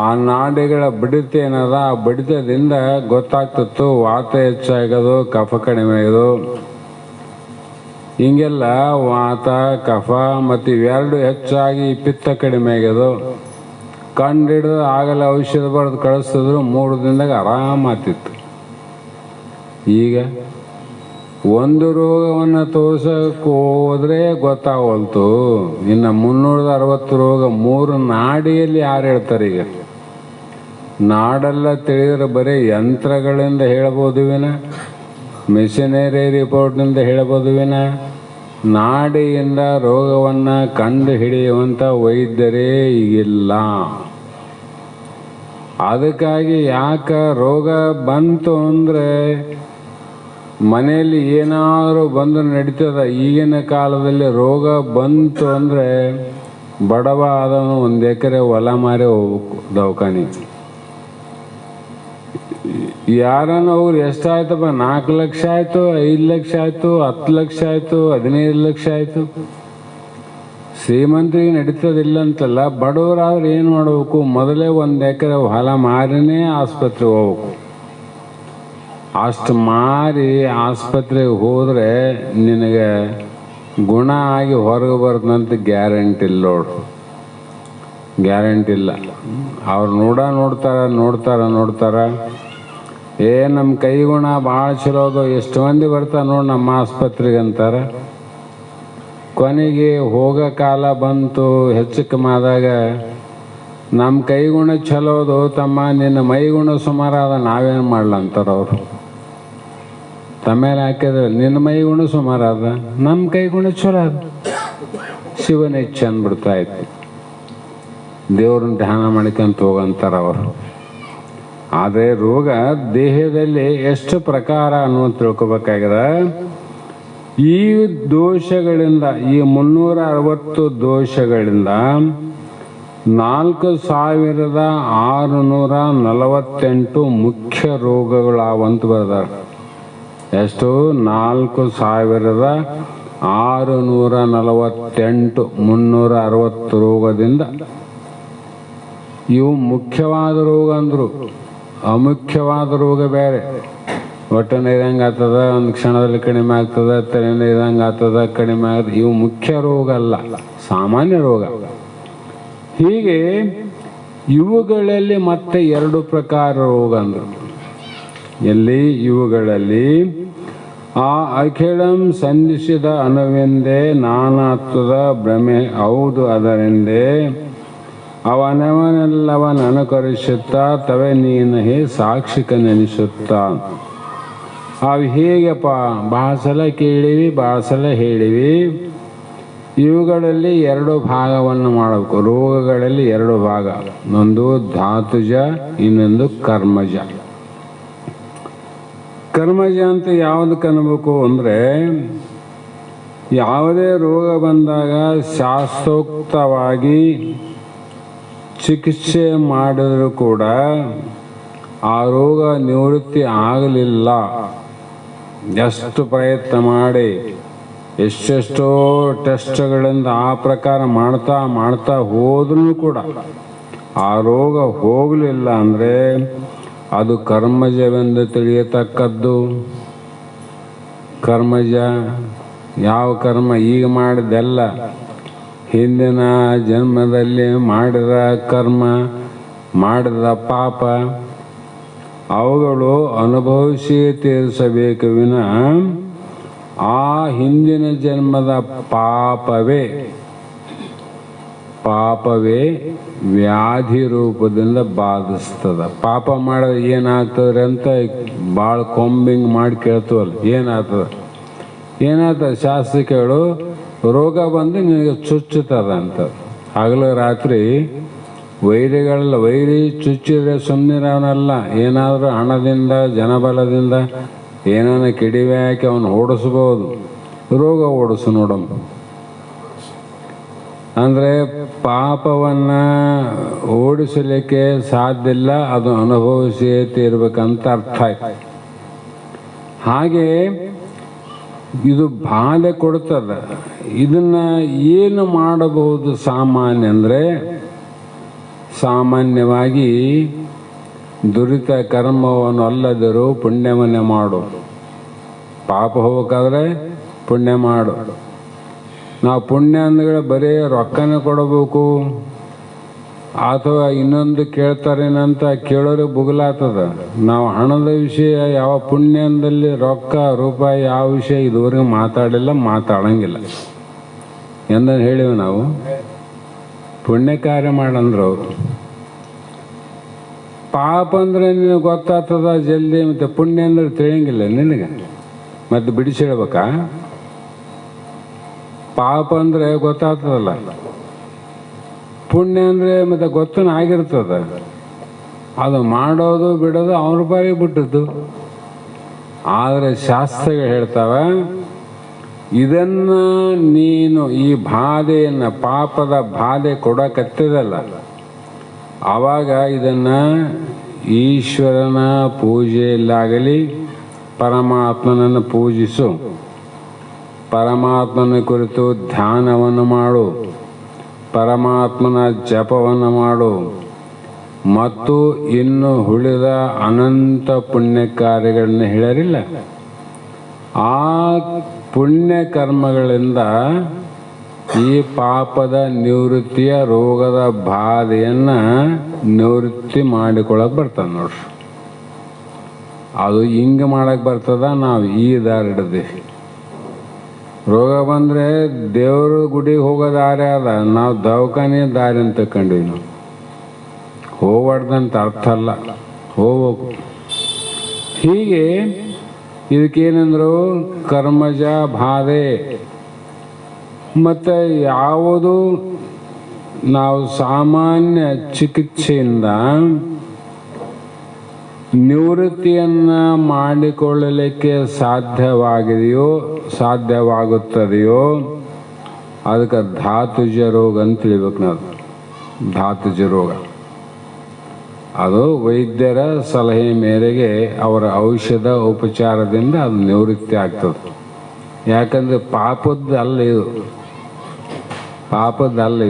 ಆ ನಾಡಿಗಳ ಬಡಿತ ಏನದ, ಆ ಬಡಿತದಿಂದ ಗೊತ್ತಾಗ್ತಿತ್ತು ವಾತ ಹೆಚ್ಚಾಗೋದು, ಕಫ ಕಡಿಮೆ ಆಗೋದು. ಹಿಂಗೆಲ್ಲ ವಾತ ಕಫ ಮತ್ತು ಇವೆರಡು ಹೆಚ್ಚಾಗಿ ಪಿತ್ತ ಕಡಿಮೆ ಆಗ್ಯದು ಕಂಡು ಹಿಡಿದು ಆಗಲ್ಲ ಔಷಧ ಬರೆದು ಕಳಿಸಿದ್ರು 3 ದಿನದಾಗ ಆರಾಮಾಗ್ತಿತ್ತು. ಈಗ ಒಂದು ರೋಗವನ್ನು ತೋರ್ಸಕ್ಕೆ ಹೋದ್ರೆ ಗೊತ್ತಾಗವಲ್ತು, ಇನ್ನು 360 ರೋಗ 3 ನಾಡಿಯಲ್ಲಿ ಯಾರು ಹೇಳ್ತಾರೆ? ಈಗ ನಾಡೆಲ್ಲ ತಿಳಿದ್ರೆ ಬರೀ ಯಂತ್ರಗಳಿಂದ ಹೇಳ್ಬೋದು ವಿನ, ಮಿಷನರಿ ರಿಪೋರ್ಟ್ನಿಂದ ಹೇಳ್ಬೋದು ವಿನ, ನಾಡಿಯಿಂದ ರೋಗವನ್ನು ಕಂಡು ಹಿಡಿಯುವಂಥ ವೈದ್ಯರೇ ಈಗಿಲ್ಲ. ಅದಕ್ಕಾಗಿ ಯಾಕೆ ರೋಗ ಬಂತು ಅಂದರೆ ಮನೆಯಲ್ಲಿ ಏನಾದರೂ ಬಂದು ನಡೀತದ. ಈಗಿನ ಕಾಲದಲ್ಲಿ ರೋಗ ಬಂತು ಅಂದರೆ ಬಡವ ಆದವನು 1 ಎಕರೆ ಹೊಲ ಮಾರಿ ಹೋಗ್ಬೇಕು ದವಾಖಾನೆಗೆ. ಯಾರನ್ನ ಅವ್ರು ಎಷ್ಟಾಯ್ತಪ್ಪ, 4 ಲಕ್ಷ ಆಯಿತು, 5 ಲಕ್ಷ ಆಯಿತು, 10 ಲಕ್ಷ ಆಯಿತು, 15 ಲಕ್ಷ ಆಯಿತು. ಶ್ರೀಮಂತರಿಗೆ ನಡೀತದಿಲ್ಲ ಅಂತಲ್ಲ, ಬಡವರಾದ್ರೆ ಏನು ಮಾಡಬೇಕು? ಮೊದಲೇ 1 ಎಕರೆ ಹೊಲ ಮಾರಿನೇ ಆಸ್ಪತ್ರೆಗೆ ಹೋಗ್ಬೇಕು. ಅಷ್ಟು ಮಾರಿ ಆಸ್ಪತ್ರೆಗೆ ಹೋದರೆ ನಿನಗೆ ಗುಣ ಆಗಿ ಹೊರಗೆ ಬರ್ತಂತ ಗ್ಯಾರಂಟಿ ಇಲ್ಲ ನೋಡು, ಗ್ಯಾರಂಟಿ ಇಲ್ಲ. ಅವ್ರು ನೋಡ್ತಾರ ನಮ್ಮ ಕೈ ಗುಣ ಭಾಳ ಚಲೋ ಅದು, ಎಷ್ಟು ಮಂದಿ ಬರ್ತಾರೆ ನೋಡಿ ನಮ್ಮ ಆಸ್ಪತ್ರೆಗೆ ಅಂತಾರೆ. ಕೊನೆಗೆ ಹೋಗೋ ಕಾಲ ಬಂತು, ಹೆಚ್ಚು ಕಮ್ಮಿ ಆದಾಗ ನಮ್ಮ ಕೈ ಗುಣ ಚಲೋ ಅದು ತಮ್ಮ, ನಿನ್ನ ಮೈ ಗುಣ ಸುಮಾರು ಅದ, ನಾವೇನು ಮಾಡ್ಲ ಅಂತಾರೆ ಅವರು. ತಮ್ಮೇಲೆ ಹಾಕಿದ್ರೆ ನಿನ್ನ ಮೈ ಗುಣ ಸುಮಾರು ಅದ, ನಮ್ಮ ಕೈ ಗುಣ ಚಲೋ ಅದ, ಶಿವನ ಇಚ್ಛೆ ಅಂದ್ಬಿಡ್ತಾ ಇತ್ತು. ದೇವ್ರನ್ನ ಧ್ಯಾನ ಮಾಡ್ಕೊಂತ ಹೋಗಂತಾರ ಅವರು. ಆದರೆ ರೋಗ ದೇಹದಲ್ಲಿ ಎಷ್ಟು ಪ್ರಕಾರ ಅನ್ನೋದು ತಿಳ್ಕೊಬೇಕಾಗಿದೆ. ಈ ದೋಷಗಳಿಂದ, ಈ 360 ದೋಷಗಳಿಂದ 4648 ಮುಖ್ಯ ರೋಗಗಳಾವಂತ ಬರ್ದಾರ. ಎಷ್ಟು? 4648 360 ರೋಗದಿಂದ. ಇವು ಮುಖ್ಯವಾದ ರೋಗ ಅಂದರು. ಅಮುಖ್ಯವಾದ ರೋಗ ಬೇರೆ. ಹೊಟ್ಟೆ ಇದಂಗೆ ಆಗ್ತದ, ಒಂದು ಕ್ಷಣದಲ್ಲಿ ಕಡಿಮೆ ಆಗ್ತದೆ, ತಲೆಯಿಂದ ಇದಂಗೆ ಆಗ್ತದ, ಕಡಿಮೆ ಆಗ್ತದೆ. ಇವು ಮುಖ್ಯ ರೋಗ ಅಲ್ಲ, ಸಾಮಾನ್ಯ ರೋಗ. ಹೀಗೆ ಇವುಗಳಲ್ಲಿ ಮತ್ತೆ 2 ಪ್ರಕಾರ ರೋಗ ಅಂದರು. ಎಲ್ಲಿ? ಇವುಗಳಲ್ಲಿ ಆ ಅಖಿಳಂ ಸಂಧಿಸಿದ ಅನುವೆಂದೇ ನಾನಾತ್ವದ ಭ್ರಮೆ ಹೌದು ಅದರೆಂದೇ ಅವನವನೆಲ್ಲವನ ಅನುಕರಿಸುತ್ತಾ ತವೆ ನೀನು ಹೇ ಸಾಕ್ಷಿಕ ನೆನೆಸುತ್ತಾ. ಅವು ಹೇಗಪ್ಪ? ಭಾಳ ಸಲ ಕೇಳಿವಿ, ಭಾಳ ಸಲ ಹೇಳಿವಿ. ಇವುಗಳಲ್ಲಿ 2 ಭಾಗವನ್ನು ಮಾಡಬೇಕು. ರೋಗಗಳಲ್ಲಿ 2 ಭಾಗ. ಒಂದು ಧಾತುಜ, ಇನ್ನೊಂದು ಕರ್ಮಜ. ಕರ್ಮಜ ಅಂತ ಯಾವುದಕ್ಕೆ ಅನ್ನಬೇಕು ಅಂದರೆ, ಯಾವುದೇ ರೋಗ ಬಂದಾಗ ಶಾಸ್ತ್ರೋಕ್ತವಾಗಿ ಚಿಕಿತ್ಸೆ ಮಾಡಿದರೂ ಕೂಡ ಆ ರೋಗ ನಿವೃತ್ತಿ ಆಗಲಿಲ್ಲ. ಎಷ್ಟು ಪ್ರಯತ್ನ ಮಾಡಿ ಎಷ್ಟೆಷ್ಟೋ ಟೆಸ್ಟ್ಗಳಿಂದ ಆ ಪ್ರಕಾರ ಮಾಡ್ತಾ ಹೋದ್ರೂ ಕೂಡ ಆ ರೋಗ ಹೋಗಲಿಲ್ಲ ಅಂದರೆ ಅದು ಕರ್ಮಜವೆಂದು ತಿಳಿಯತಕ್ಕದ್ದು. ಕರ್ಮಜ ಯಾವ ಕರ್ಮ? ಈಗ ಮಾಡಿದೆಲ್ಲ ಹಿಂದಿನ ಜನ್ಮದಲ್ಲಿ ಮಾಡಿದ ಕರ್ಮ, ಮಾಡಿದ ಪಾಪ, ಅವುಗಳು ಅನುಭವಿಸಿ ತೀರಿಸಬೇಕು ವಿನ ಆ ಹಿಂದಿನ ಜನ್ಮದ ಪಾಪವೇ ವ್ಯಾಧಿ ರೂಪದಿಂದ ಬಾಧಿಸ್ತದ. ಪಾಪ ಮಾಡಿದ್ರೆ ಏನಾಗ್ತದ್ರಿ ಅಂತ ಭಾಳ ಕೊಂಬಿಂಗ್ ಮಾಡಿ ಕೇಳ್ತೀವಲ್ಲ, ಏನಾಗ್ತದೆ ಶಾಸ್ತ್ರ ಕೇಳು. ರೋಗ ಬಂದು ನಿನಗೆ ಚುಚ್ಚುತ್ತದ ಅಂತ. ಹಗಲು ರಾತ್ರಿ ವೈರಿ ಚುಚ್ಚಿದ್ರೆ ಸುಮ್ಮನಿರೋನಲ್ಲ. ಏನಾದರೂ ಹಣದಿಂದ, ಜನಬಲದಿಂದ ಏನಾನ ಕಿಡಿವೆ ಹಾಕಿ ಅವನು ಓಡಿಸ್ಬೋದು. ರೋಗ ಓಡಿಸು ನೋಡಮ್ಮ. ಅಂದರೆ ಪಾಪವನ್ನು ಓಡಿಸಲಿಕ್ಕೆ ಸಾಧ್ಯ ಇಲ್ಲ, ಅದು ಅನುಭವಿಸಿಯೇ ತೀರ್ಬೇಕಂತ ಅರ್ಥ ಆಯ್ತು. ಹಾಗೆ ಇದು ಬಾಧೆ ಕೊಡ್ತದೆ. ಇದನ್ನ ಏನು ಮಾಡಬಹುದು ಸಾಮಾನ್ಯ ಅಂದರೆ, ಸಾಮಾನ್ಯವಾಗಿ ದುರಿತ ಕರ್ಮವನ್ನು ಅಲ್ಲದಿರು ಪುಣ್ಯವನ್ನೇ ಮಾಡು. ಪಾಪ ಹೋಗ್ಬೇಕಾದ್ರೆ ಪುಣ್ಯ ಮಾಡು. ನಾವು ಪುಣ್ಯ ಅಂದ್ರೆ ಬರೀ ರೊಕ್ಕನೇ ಕೊಡಬೇಕು ಅಥವಾ ಇನ್ನೊಂದು ಕೇಳ್ತಾರೇನಂತ ಕೇಳೋರಿಗೆ ಬುಗಲಾಗ್ತದ. ನಾವು ಹಣದ ವಿಷಯ, ಯಾವ ಪುಣ್ಯದಲ್ಲಿ ರೊಕ್ಕ ರೂಪಾಯಿ ಯಾವ ವಿಷಯ ಇದುವರೆಗೆ ಮಾತಾಡಂಗಿಲ್ಲ ಎಂದ ಹೇಳಿವಿ ನಾವು. ಪುಣ್ಯ ಕಾರ್ಯ ಮಾಡಂದ್ರು ಅವರು. ಪಾಪ ಅಂದ್ರೆ ನಿನಗೆ ಗೊತ್ತಾಗ್ತದ ಜಲ್ದಿ, ಮತ್ತು ಪುಣ್ಯ ಅಂದ್ರೆ ತಿಳಿಯಂಗಿಲ್ಲ ನಿನಗೆ, ಮತ್ತೆ ಬಿಡಿಸಿಡ್ಬೇಕಾ? ಪಾಪ ಅಂದ್ರೆ ಗೊತ್ತಾಗ್ತದಲ್ಲ, ಪುಣ್ಯ ಅಂದ್ರೆ ಮತ್ತೆ ಗೊತ್ತನ ಆಗಿರ್ತದ. ಅದು ಮಾಡೋದು ಬಿಡೋದು ಅವ್ರ ಬಾರಿಗೆ ಬಿಟ್ಟದ್ದು. ಆದರೆ ಶಾಸ್ತ್ರಗಳು ಹೇಳ್ತಾವ, ಇದನ್ನ ನೀನು ಈ ಬಾಧೆಯನ್ನು, ಪಾಪದ ಬಾಧೆ ಕೊಡಕತ್ತಿದಲ್ಲ, ಆವಾಗ ಇದನ್ನ ಈಶ್ವರನ ಪೂಜೆಯಲ್ಲಾಗಲಿ ಪರಮಾತ್ಮನನ್ನು ಪೂಜಿಸು, ಪರಮಾತ್ಮನ ಕುರಿತು ಧ್ಯಾನವನ್ನು ಮಾಡು, ಪರಮಾತ್ಮನ ಜಪವನ್ನು ಮಾಡು, ಮತ್ತು ಇನ್ನು ಉಳಿದ ಅನಂತ ಪುಣ್ಯ ಕಾರ್ಯಗಳನ್ನು ಹೇಳರಿಲ್ಲ. ಆ ಪುಣ್ಯ ಕರ್ಮಗಳಿಂದ ಈ ಪಾಪದ ನಿವೃತ್ತಿಯ, ರೋಗದ ಬಾಧೆಯನ್ನು ನಿವೃತ್ತಿ ಮಾಡಿಕೊಳ್ಳಕ್ಕೆ ಬರ್ತದೆ ನೋಡ್ರಿ. ಅದು ಹಿಂಗೆ ಮಾಡಕ್ಕೆ ಬರ್ತದ. ನಾವು ಈ ದಾರಿ ಹಿಡಿದೀವಿ. ರೋಗ ಬಂದರೆ ದೇವ್ರ ಗುಡಿಗೆ ಹೋಗೋ ದಾರಿ ಅದ, ನಾವು ದವಾಖಾನೆ ದಾರಿ ಅಂತ ಕಂಡೀವಿ. ನಾವು ಹೋಗ್ಬಾರ್ದಂತ ಅರ್ಥ ಅಲ್ಲ, ಹೋಗ್ಬೇಕು. ಹೀಗೆ ಇದಕ್ಕೇನೆಂದ್ರು ಕರ್ಮಜ ಬಾಧೆ. ಮತ್ತು ಯಾವುದು ನಾವು ಸಾಮಾನ್ಯ ಚಿಕಿತ್ಸೆಯಿಂದ ನಿವೃತ್ತಿಯನ್ನು ಮಾಡಿಕೊಳ್ಳಲಿಕ್ಕೆ ಸಾಧ್ಯವಾಗುತ್ತದೆಯೋ ಅದಕ್ಕೆ ಧಾತುಜ ರೋಗ ಅಂತ ತಿಳಿಬೇಕು ನಾವು. ಧಾತುಜ ರೋಗ ಅದು ವೈದ್ಯರ ಸಲಹೆ ಮೇರೆಗೆ ಅವರ ಔಷಧ ಉಪಚಾರದಿಂದ ಅದು ನಿವೃತ್ತಿ ಆಗ್ತದೆ. ಯಾಕಂದರೆ ಪಾಪದ್ದಲ್ಲ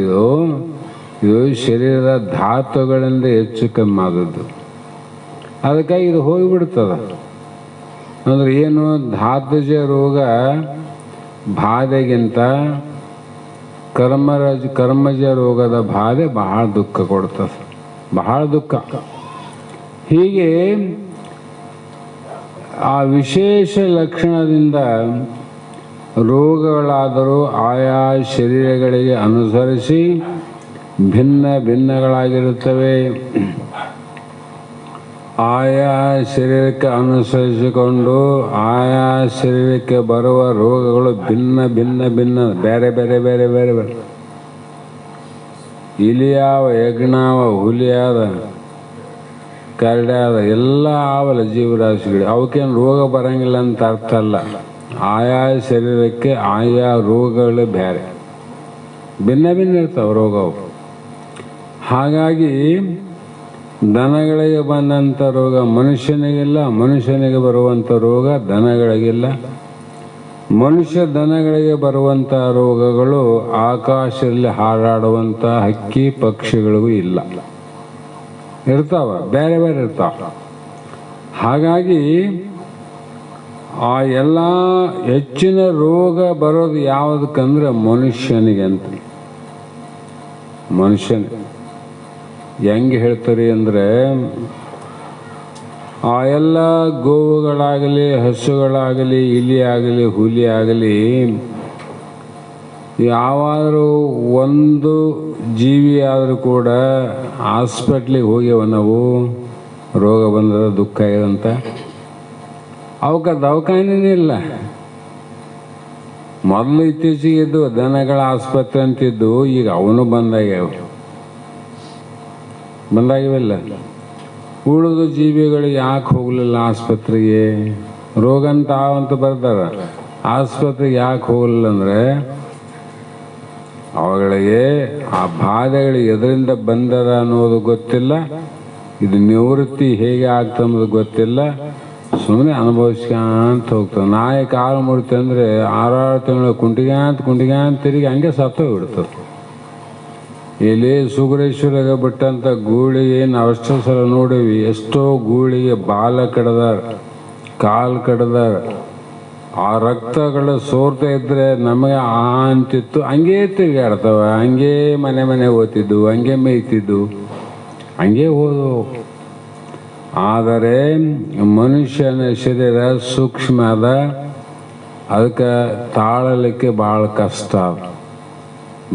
ಇದು ಶರೀರದ ಧಾತುಗಳಿಂದ ಹೆಚ್ಚು ಕಮ್ಮಿ ಆದದ್ದು. ಅದಕ್ಕಾಗಿ ಇದು ಹೋಗಿಬಿಡ್ತದೆ. ಅಂದ್ರೆ ಏನು, ಧಾತುಜ ರೋಗ ಬಾಧೆಗಿಂತ ಕರ್ಮಜ ರೋಗದ ಬಾಧೆ ಬಹಳ ದುಃಖ ಕೊಡ್ತದೆ, ಬಹಳ ದುಃಖ. ಹೀಗೆ ಆ ವಿಶೇಷ ಲಕ್ಷಣದಿಂದ ರೋಗಗಳಾದರೂ ಆಯಾ ಶರೀರಗಳಿಗೆ ಅನುಸರಿಸಿ ಭಿನ್ನಗಳಾಗಿರುತ್ತವೆ. ಆಯಾ ಶರೀರಕ್ಕೆ ಅನುಸರಿಸಿಕೊಂಡು ಆಯಾ ಶರೀರಕ್ಕೆ ಬರುವ ರೋಗಗಳು ಭಿನ್ನ ಬೇರೆ ಬೇರೆ ಬೇರೆ ಬೇರೆ ಬೇರೆ. ಇಲಿಯಾವ, ಯಜ್ಞಾವ, ಹುಲಿಯಾದ, ಕರಡ್ಯಾದ ಎಲ್ಲ ಆವಲ್ಲ ಜೀವರಾಶಿಗಳು. ಅವಕ್ಕೇನು ರೋಗ ಬರಂಗಿಲ್ಲ ಅಂತ ಅರ್ಥ ಅಲ್ಲ. ಆಯಾ ಶರೀರಕ್ಕೆ ಆಯಾ ರೋಗಗಳು ಬೇರೆ ಭಿನ್ನ ಇರ್ತಾವೆ ರೋಗವು. ಹಾಗಾಗಿ ದನಗಳಿಗೆ ಬಂದಂಥ ರೋಗ ಮನುಷ್ಯನಿಗಿಲ್ಲ, ಮನುಷ್ಯನಿಗೆ ಬರುವಂಥ ರೋಗ ದನಗಳಿಗಿಲ್ಲ. ದನಗಳಿಗೆ ಬರುವಂಥ ರೋಗಗಳು ಆಕಾಶದಲ್ಲಿ ಹಾರಾಡುವಂಥ ಹಕ್ಕಿ ಪಕ್ಷಿಗಳಿಗೂ ಇಲ್ಲ, ಇರ್ತಾವ, ಬೇರೆ ಬೇರೆ ಇರ್ತಾವ. ಹಾಗಾಗಿ ಆ ಎಲ್ಲ ಹೆಚ್ಚಿನ ರೋಗ ಬರೋದು ಯಾವುದಕ್ಕಂದ್ರೆ ಮನುಷ್ಯನಿಗೆ ಅಂತ. ಹೆಂಗೆ ಹೇಳ್ತಾರೆ ಅಂದರೆ, ಆ ಎಲ್ಲ ಗೋವುಗಳಾಗಲಿ, ಹಸುಗಳಾಗಲಿ, ಇಲಿ ಆಗಲಿ, ಹುಲಿ ಆಗಲಿ, ಯಾವಾದರೂ ಒಂದು ಜೀವಿ ಆದರೂ ಕೂಡ ಹಾಸ್ಪಿಟ್ಲಿಗೆ ಹೋಗ್ಯವ ನಾವು, ರೋಗ ಬಂದದ, ದುಃಖ ಅಂತ. ಅವಕ್ಕೆ ದವಾಖಾನೆನೇ ಇಲ್ಲ. ಮೊದಲು ಇತ್ತೀಚೆಗೆ ಇದ್ದು ದನಗಳ ಆಸ್ಪತ್ರೆ ಅಂತಿದ್ದು, ಈಗ ಅವನು ಬಂದಾಗಿವೆಲ್ಲ. ಉಳಿದು ಜೀವಿಗಳು ಯಾಕೆ ಹೋಗಲಿಲ್ಲ ಆಸ್ಪತ್ರೆಗೆ? ರೋಗ ಅಂತ ಬರ್ತಾರ, ಆಸ್ಪತ್ರೆಗೆ ಯಾಕೆ ಹೋಗಲಿಲ್ಲ ಅಂದರೆ ಅವುಗಳಿಗೆ ಆ ಬಾಧೆಗಳು ಎದರಿಂದ ಬಂದದ ಅನ್ನೋದು ಗೊತ್ತಿಲ್ಲ, ಇದು ನಿವೃತ್ತಿ ಹೇಗೆ ಆಗ್ತನ್ನೋದು ಗೊತ್ತಿಲ್ಲ. ಸುಮ್ಮನೆ ಅನುಭವಿಸ್ಕೊಂತ ಹೋಗ್ತದೆ. ನಾಯಿ ಕಾಲು ಮುರಿತೆ ಅಂದರೆ 6 ತಿಂಗಳು ಕುಂಟಿಗಾಂತ ತಿರುಗಿ ಹಂಗೆ ಸತ್ತೋಗ್ಬಿಡ್ತದೆ. ಇಲ್ಲಿ ಸುಗ್ರೇಶ್ವರಾಗ ಬಿಟ್ಟಂಥ ಗೂಳಿಗೆ ನಾವೆಷ್ಟೋ ಸಲ ನೋಡೀವಿ. ಎಷ್ಟೋ ಗೂಳಿಗೆ ಬಾಲ ಕಡ್ದಾರ, ಕಾಲು ಕಡ್ದಾರ. ಆ ರಕ್ತಗಳು ಸೋರ್ತಾ ಇದ್ರೆ ನಮಗೆ ಅಂತಿತ್ತು. ಹಂಗೇ ತಿರುಗಾಡ್ತವ, ಹಂಗೇ ಮನೆ ಓದ್ತಿದ್ದು, ಹಂಗೆ ಮೇಯ್ತಿದ್ದು, ಹಂಗೆ ಓದು. ಆದರೆ ಮನುಷ್ಯನ ಶರೀರ ಸೂಕ್ಷ್ಮ ಅದ, ಅದಕ್ಕೆ ತಾಳಲಿಕ್ಕೆ ಭಾಳ ಕಷ್ಟ,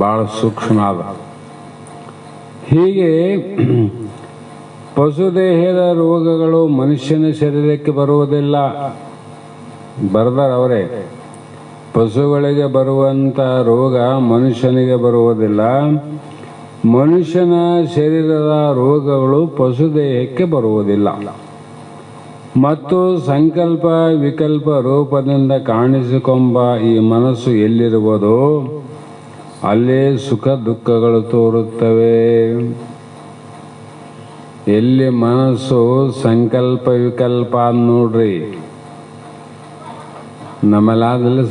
ಭಾಳ ಸೂಕ್ಷ್ಮ ಅದ. ಹೀಗೆ ಪಶುದೇಹದ ರೋಗಗಳು ಮನುಷ್ಯನ ಶರೀರಕ್ಕೆ ಬರುವುದಿಲ್ಲ. ಬರ್ದಾರ ಅವರೇ, ಪಶುಗಳಿಗೆ ಬರುವಂಥ ರೋಗ ಮನುಷ್ಯನಿಗೆ ಬರುವುದಿಲ್ಲ. ಮನುಷ್ಯನ ಶರೀರದ ರೋಗಗಳು ಪಶುದೇಹಕ್ಕೆ ಬರುವುದಿಲ್ಲ. ಮತ್ತು ಸಂಕಲ್ಪ ವಿಕಲ್ಪ ರೂಪದಿಂದ ಕಾಣಿಸಿಕೊಂಬ ಈ ಮನಸ್ಸು ಎಲ್ಲಿರುವುದೋ ಅಲ್ಲೇ ಸುಖ ದುಃಖಗಳು ತೋರುತ್ತವೆ. ಎಲ್ಲಿ ಮನಸ್ಸು ಸಂಕಲ್ಪ ವಿಕಲ್ಪ ನೋಡ್ರಿ, ನಮ್ಮಲ್ಲಾದಲ್ಲಿ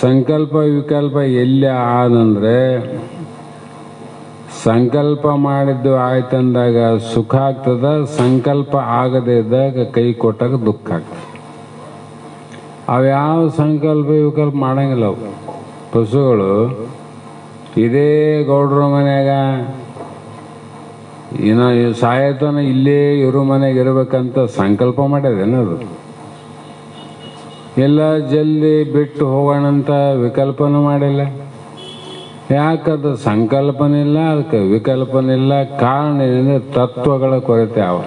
ಸಂಕಲ್ಪ ವಿಕಲ್ಪ ಎಲ್ಲಿ ಆದಂದ್ರೆ, ಸಂಕಲ್ಪ ಮಾಡಿದ್ದು ಆಯ್ತಂದಾಗ ಸುಖ ಆಗ್ತದ, ಸಂಕಲ್ಪ ಆಗದೇ ಇದ್ದಾಗ ಕೈ ಕೊಟ್ಟಾಗ ದುಃಖ ಆಗ್ತದೆ. ಅವ್ಯಾವ ಸಂಕಲ್ಪ ವಿಕಲ್ಪ ಮಾಡಂಗಿಲ್ಲ ಅವು ಪಶುಗಳು. ಇದೇ ಗೌಡ್ರ ಮನ್ಯಾಗ ಇನ್ನು ಸಾಯತನ ಇಲ್ಲೇ ಇವ್ರ ಮನೆಗೆ ಇರ್ಬೇಕಂತ ಸಂಕಲ್ಪ ಮಾಡ್ಯದೇನದು. ಎಲ್ಲ ಜಲ್ದಿ ಬಿಟ್ಟು ಹೋಗೋಣಂತ ವಿಕಲ್ಪನೂ ಮಾಡಿಲ್ಲ. ಯಾಕದು ಸಂಕಲ್ಪನಿಲ್ಲ, ಅದಕ್ಕೆ ವಿಕಲ್ಪನಿಲ್ಲ. ಕಾರಣ ಏನಂದರೆ ತತ್ವಗಳ ಕೊರತೆ ಅವ.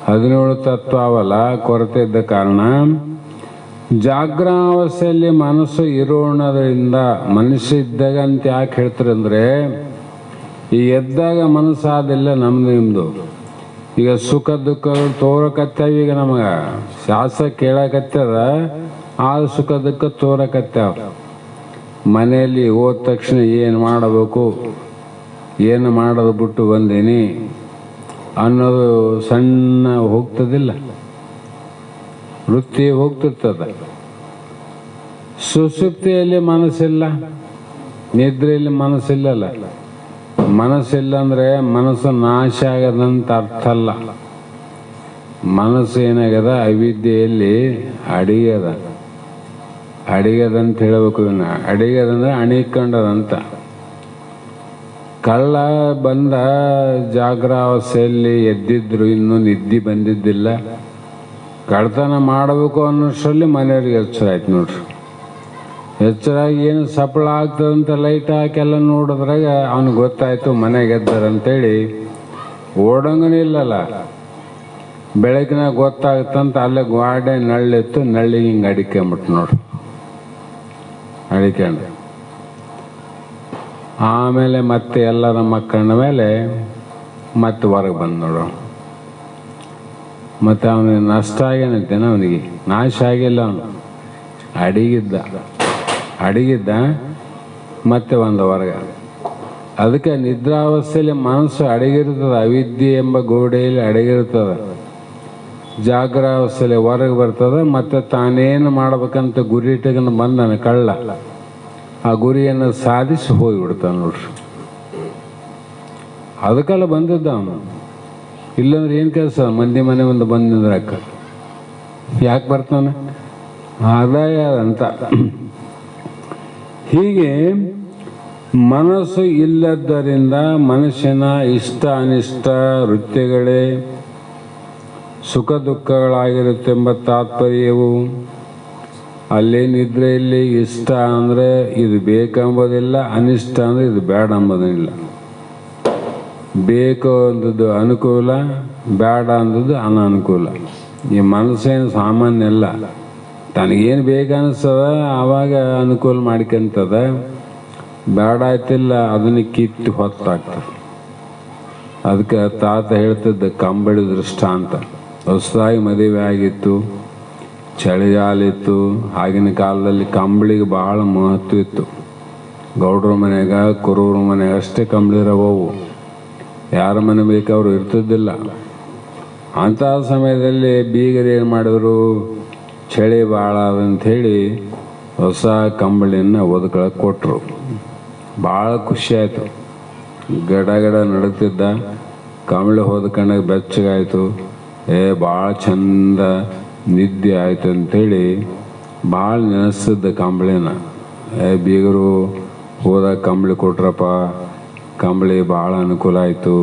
17 ತತ್ವ ಅವಲ್ಲ, ಕೊರತೆ ಇದ್ದ ಕಾರಣ ಜಾಗ್ರಾವಸ್ಥೆಯಲ್ಲಿ ಮನಸ್ಸು ಇರೋಣದ್ರಿಂದ ಮನುಷ್ಯ ಇದ್ದಾಗ ಅಂತ ಯಾಕೆ ಹೇಳ್ತಾರೆ ಅಂದರೆ, ಈ ಎದ್ದಾಗ ಮನಸ್ಸಾದಿಲ್ಲ ನಮ್ದು ನಿಮ್ಮದು. ಈಗ ಸುಖ ದುಃಖಗಳು ತೋರಕತ್ತಾವ. ಈಗ ನಮಗೆ ಶಾಸ್ತ್ರ ಕೇಳಕತ್ತದ, ಆ ಸುಖ ದುಃಖ ತೋರಕತ್ತಾವ. ಮನೆಯಲ್ಲಿ ಹೋದ ತಕ್ಷಣ ಏನು ಮಾಡಬೇಕು, ಏನು ಮಾಡೋದು ಬಿಟ್ಟು ಬಂದೀನಿ ಅನ್ನೋದು ಸಣ್ಣ ಹೋಗ್ತದಿಲ್ಲ, ವೃತ್ತಿ ಹೋಗ್ತಿರ್ತದ. ಸುಸುಪ್ತಿಯಲ್ಲಿ ಮನಸ್ಸಿಲ್ಲ, ನಿದ್ರೆಯಲ್ಲಿ ಮನಸ್ಸಿಲ್ಲಲ್ಲ. ಮನಸ್ಸಿಲ್ಲ ಅಂದರೆ ಮನಸ್ಸು ನಾಶ ಆಗದಂತ ಅರ್ಥ ಅಲ್ಲ. ಮನಸ್ಸು ಏನಾಗ್ಯದ, ಅವಿದ್ಯೆಯಲ್ಲಿ ಅಡಿಗದ. ಅಡಿಗದಂತ ಹೇಳಬೇಕು. ಇವನ್ನ ಅಡಿಗದಂದ್ರೆ ಅಣಿಕೊಂಡದಂತ. ಕಳ್ಳ ಬಂದ ಜಾಗ್ರಾವಸ್ಥೆಯಲ್ಲಿ ಎದ್ದಿದ್ರು, ಇನ್ನೂ ನಿದ್ದೆ ಬಂದಿದ್ದಿಲ್ಲ. ಕಳ್ತನ ಮಾಡಬೇಕು ಅನ್ನೋಷ್ಟರಲ್ಲಿ ಮನೆಯವ್ರಿಗೆ ಎಚ್ಚರ ಆಯ್ತು ನೋಡ್ರಿ. ಎಚ್ಚರಾಗಿ ಏನು ಸಫಲ ಆಗ್ತದಂತ ಲೈಟ್ ಹಾಕೆಲ್ಲ ನೋಡಿದ್ರಾಗ ಅವ್ನಿಗೆ ಗೊತ್ತಾಯ್ತು ಮನೆಗೆ ಎದ್ದಾರಂತೇಳಿ. ಓಡಂಗನೂ ಇಲ್ಲಲ್ಲ, ಬೆಳಕಿನ ಗೊತ್ತಾಗುತ್ತಂತ ಅಲ್ಲೇ ಗಾಡೆ ನಳ್ಳಿತ್ತು, ನಳ್ಳಿಗೆ ಹಿಂಗೆ ಅಡಿಕೊಂಬಿಟ್ಟು ನೋಡ್ರಿ. ಅಡಿಕೊಂಡು ಆಮೇಲೆ ಮತ್ತೆ ಎಲ್ಲರ ಮಕ್ಕಳ ಮೇಲೆ ಮತ್ತೆ ಹೊರಗೆ ಬಂದು ನೋಡು. ಮತ್ತು ಅವನಿಗೆ ನಷ್ಟ ಆಗೇನಂತೇನ, ಅವನಿಗೆ ನಾಶ ಆಗಿಲ್ಲ. ಅವನು ಅಡಿಗಿದ್ದ ಮತ್ತೆ ಒಂದು ಹೊರಗೆ. ಅದಕ್ಕೆ ನಿದ್ರಾವಸ್ಥೆಯಲ್ಲಿ ಮನಸ್ಸು ಅಡಗಿರ್ತದೆ, ಅವಿದ್ಯೆ ಎಂಬ ಗೋಡೆಯಲ್ಲಿ ಅಡಗಿರ್ತದೆ. ಜಾಗ್ರಾವಸ್ಥೆಯಲ್ಲಿ ಹೊರಗೆ ಬರ್ತದೆ. ಮತ್ತು ತಾನೇನು ಮಾಡ್ಬೇಕಂತ ಗುರಿ ಇಟ್ಟಕೊಂಡು ಬಂದಾನೆ ಕಳ್ಳ, ಆ ಗುರಿಯನ್ನು ಸಾಧಿಸಿ ಹೋಗಿಬಿಡ್ತಾನೆ ನೋಡ್ರಿ. ಅದಕ್ಕೆಲ್ಲ ಬಂದದ್ದ ಅವನು. ಇಲ್ಲಾಂದ್ರೆ ಏನು ಕೆಲಸ, ಮಂದಿ ಮನೆ ಒಂದು ಬಂದಿದ್ರಕ್ಕ ಯಾಕೆ ಬರ್ತಾನೆ, ಆದಾಯ ಅಂತ. ಹೀಗೆ ಮನಸ್ಸು ಇಲ್ಲದ್ದರಿಂದ ಮನುಷ್ಯನ ಇಷ್ಟ ಅನಿಷ್ಟ ವೃತ್ತಿಗಳೇ ಸುಖ ದುಃಖಗಳಾಗಿರುತ್ತೆಂಬ ತಾತ್ಪರ್ಯವು. ಅಲ್ಲಿ ನಿದ್ರೆಯಲ್ಲಿ ಇಷ್ಟ ಅಂದರೆ ಇದು ಬೇಕೆಂಬುದಿಲ್ಲ, ಅನಿಷ್ಟ ಅಂದರೆ ಇದು ಬೇಡ ಎಂಬುದಿಲ್ಲ. ಬೇಕು ಅಂದದ್ದು ಅನುಕೂಲ, ಬೇಡ ಅಂದದ್ದು ಅನನುಕೂಲ. ಈ ಮನಸ್ಸೇನು ಸಾಮಾನ್ಯ ಅಲ್ಲ. ತನಗೇನು ಬೇಕನ್ನಿಸ್ತದ ಆವಾಗ ಅನುಕೂಲ ಮಾಡ್ಕೊಂತದ, ಬೇಡ ಆಯ್ತಿಲ್ಲ ಅದನ್ನು ಕಿತ್ತು ಹೊತ್ತಾಗ್ತದೆ. ಅದಕ್ಕೆ ತಾತ ಹೇಳ್ತಿದ್ದ ಕಂಬಳಿ ದೃಷ್ಟಾಂತ. ಹೊಸದಾಗಿ ಮದುವೆ ಆಗಿತ್ತು, ಚಳಿಗಾಲಿತ್ತು. ಆಗಿನ ಕಾಲದಲ್ಲಿ ಕಂಬಳಿಗೆ ಭಾಳ ಮಹತ್ವ ಇತ್ತು. ಗೌಡ್ರ ಮನೆಯಾಗ ಕುರುವ್ರ ಮನೆಯಾಗ ಅಷ್ಟೇ ಕಂಬಳಿರವವು, ಯಾರ ಮನೆ ಬೇಕವ್ರು ಇರ್ತಿದ್ದಿಲ್ಲ. ಅಂಥ ಸಮಯದಲ್ಲಿ ಬೀಗರು ಏನು ಮಾಡಿದ್ರು, ಚಳಿ ಭಾಳ ಅದಂಥೇಳಿ ಹೊಸ ಕಂಬಳಿಯನ್ನು ಒದಕೊಳಕ್ಕೆ ಕೊಟ್ಟರು. ಭಾಳ ಖುಷಿ ಆಯಿತು. ಗಡ ನಡುತ್ತಿದ್ದ ಕಂಬಳಿ ಹೊದ್ಕೊಂಡಾಗ ಬೆಚ್ಚಗಾಯಿತು. ಭಾಳ ಚಂದ ನಿದ್ದೆ ಆಯಿತು ಅಂಥೇಳಿ ಭಾಳ ನೆನೆಸ್ತಿದ್ದ ಕಂಬಳಿನ. ಬೀಗರು ಹೋದಾಗ ಕಂಬಳಿ ಕೊಟ್ರಪ್ಪ, ಕಂಬಳಿ ಭಾಳ ಅನುಕೂಲ ಆಯಿತು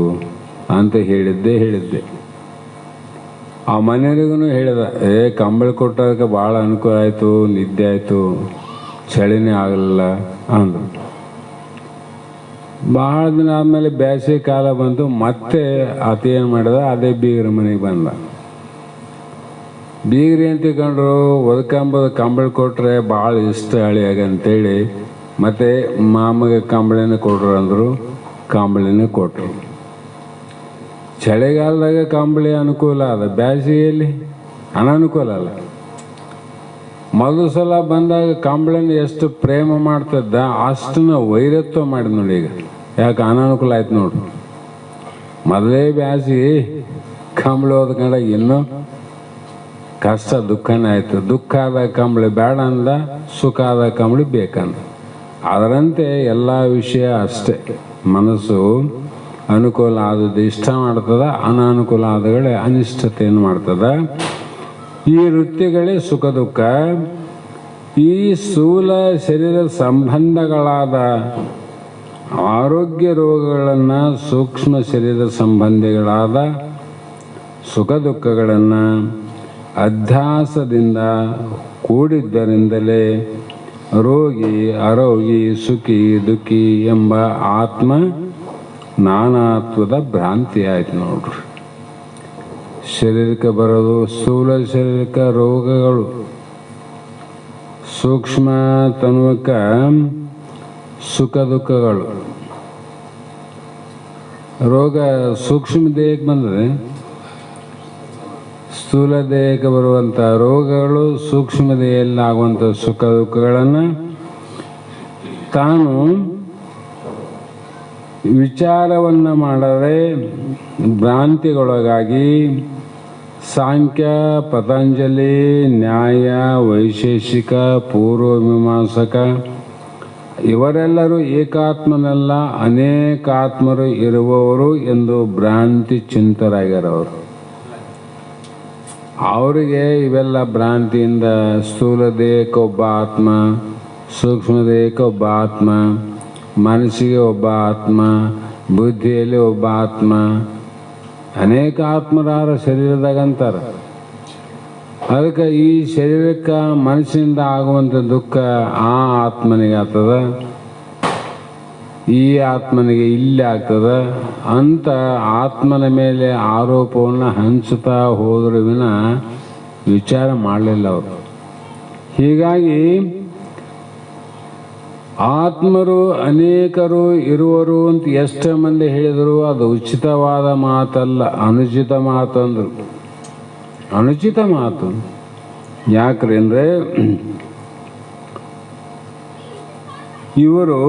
ಅಂತ ಹೇಳಿದ್ದೆ. ಆ ಮನೆಯವರಿಗೂ ಹೇಳಿದ, ಕಂಬಳಿ ಕೊಟ್ಟೋದಕ್ಕೆ ಭಾಳ ಅನುಕೂಲ ಆಯಿತು, ನಿದ್ದೆ ಆಯಿತು, ಚಳಿನೇ ಆಗಲಿಲ್ಲ ಅಂದರು. ಭಾಳ ದಿನ ಆದಮೇಲೆ ಬೇಸಿಗೆ ಕಾಲ ಬಂತು. ಮತ್ತೆ ಆತ ಏನು ಮಾಡಿದ, ಅದೇ ಬೀಗರ ಮನೆಗೆ ಬಂದ. ಬೀಗ್ರಿ ಅಂತ ತಿಳ್ಕೊಂಡ್ರು, ಒದಕಂಬುದು ಕಂಬಳಿ ಕೊಟ್ಟರೆ ಭಾಳ ಇಷ್ಟ ಹಳಿಯಾಗ ಅಂತೇಳಿ ಮತ್ತೆ ಮಾಮಗೆ ಕಂಬಳಿನೇ ಕೊಡ್ರು ಅಂದರು. ಕಂಬಳಿನೇ ಕೊಟ್ಟರು. ಚಳಿಗಾಲದಾಗ ಕಂಬಳಿ ಅನುಕೂಲ ಅದ, ಬೇಸಿಗೆಯಲ್ಲಿ ಅನನುಕೂಲ ಅಲ್ಲ. ಮೊದಲು ಸಲ ಬಂದಾಗ ಕಂಬಳಿನ ಎಷ್ಟು ಪ್ರೇಮ ಮಾಡ್ತಿದ್ದ ಅಷ್ಟನ್ನ ವೈರತ್ವ ಮಾಡಿದ್ ನೋಡಿ. ಈಗ ಯಾಕೆ ಅನಾನುಕೂಲ ಆಯ್ತು ನೋಡ್ರಿ. ಮೊದಲೇ ಬೇಸಿಗೆ ಕಂಬಳಿ ಓದ್ಕೊಂಡಾಗ ಇನ್ನೂ ಕಷ್ಟ ದುಃಖನೇ ಆಯಿತು. ದುಃಖ ಆದ ಕಂಬಳಿ ಬೇಡ ಅಂದ, ಸುಖ ಆದ ಕಂಬಳಿ ಬೇಕಂದ. ಅದರಂತೆ ಎಲ್ಲ ವಿಷಯ ಅಷ್ಟೇ. ಮನಸ್ಸು ಅನುಕೂಲ ಆದದ್ದು ಇಷ್ಟ ಮಾಡ್ತದ, ಅನಾನುಕೂಲ ಆದಗಳೇ ಅನಿಷ್ಟತೆಯನ್ನು ಮಾಡ್ತದ. ಈ ವೃತ್ತಿಗಳೇ ಸುಖ ದುಃಖ. ಈ ಸ್ಥೂಲ ಶರೀರ ಸಂಬಂಧಗಳಾದ ಆರೋಗ್ಯ ರೋಗಗಳನ್ನು, ಸೂಕ್ಷ್ಮ ಶರೀರ ಸಂಬಂಧಿಗಳಾದ ಸುಖ ದುಃಖಗಳನ್ನು ಅಧ್ಯಾಸದಿಂದ ಕೂಡಿದ್ದರಿಂದಲೇ ರೋಗಿ ಅರೋಗಿ ಸುಖಿ ದುಃಖಿ ಎಂಬ ಆತ್ಮ ನಾನಾತ್ವದ ಭ್ರಾಂತಿ ಆಯ್ತು ನೋಡ್ರಿ. ಶರೀರಕ್ಕೆ ಬರೋದು ಸ್ಥೂಲ ಶರೀರಕ್ಕೆ ರೋಗಗಳು, ಸೂಕ್ಷ್ಮ ತನ್ವಕ ಸುಖ ದುಃಖಗಳು. ರೋಗ ಸೂಕ್ಷ್ಮ ದೇಹಕ್ಕೆ ಬಂದರೆ ಸ್ಥೂಲ ದೇಹಕ್ಕೆ ಬರುವಂಥ ರೋಗಗಳು ಸೂಕ್ಷ್ಮ ದೇಹದಲ್ಲಿ ಆಗುವಂಥ ಸುಖ ದುಃಖಗಳನ್ನು ತಾನು ವಿಚಾರವನ್ನು ಮಾಡದೆ ಭ್ರಾಂತಿಗೊಳಗಾಗಿ ಸಾಂಖ್ಯ, ಪತಂಜಲಿ, ನ್ಯಾಯ, ವೈಶೇಷಿಕ, ಪೂರ್ವಮೀಮಾಂಸಕ ಇವರೆಲ್ಲರೂ ಏಕಾತ್ಮನಲ್ಲ ಅನೇಕಾತ್ಮರು ಇರುವವರು ಎಂದು ಭ್ರಾಂತಿ ಚಿಂತರಾಗಿರೋರು. ಅವರಿಗೆ ಇವೆಲ್ಲ ಭ್ರಾಂತಿಯಿಂದ ಸ್ಥೂಲ ದೇಹಕ್ಕೆ ಒಬ್ಬ ಆತ್ಮ, ಸೂಕ್ಷ್ಮ ದೇಹಕ್ಕೆ ಒಬ್ಬ ಆತ್ಮ, ಮನಸ್ಸಿಗೆ ಒಬ್ಬ ಆತ್ಮ, ಬುದ್ಧಿಯಲ್ಲಿ ಒಬ್ಬ ಆತ್ಮ, ಅನೇಕ ಆತ್ಮರಾರ ಶರೀರದಾಗ ಅಂತಾರೆ. ಅದಕ್ಕೆ ಈ ಶರೀರಕ್ಕೆ ಮನಸ್ಸಿನಿಂದ ಆಗುವಂಥ ದುಃಖ ಆ ಆತ್ಮನಿಗೆ ಆಗ್ತದ, ಈ ಆತ್ಮನಿಗೆ ಇಲ್ಲಿ ಆಗ್ತದ ಅಂತ ಆತ್ಮನ ಮೇಲೆ ಆರೋಪವನ್ನು ಹಂಚುತ್ತಾ ಹೋದ್ರ ವಿನ ವಿಚಾರ ಮಾಡಲಿಲ್ಲ ಅವರು. ಹೀಗಾಗಿ ಆತ್ಮರು ಅನೇಕರು ಇರುವರು ಅಂತ ಎಷ್ಟು ಮಂದಿ ಹೇಳಿದರು ಅದು ಉಚಿತವಾದ ಮಾತಲ್ಲ, ಅನುಚಿತ ಮಾತು ಅಂದರು. ಅನುಚಿತ ಮಾತು ಯಾಕ್ರಿ ಅಂದರೆ ಇವರು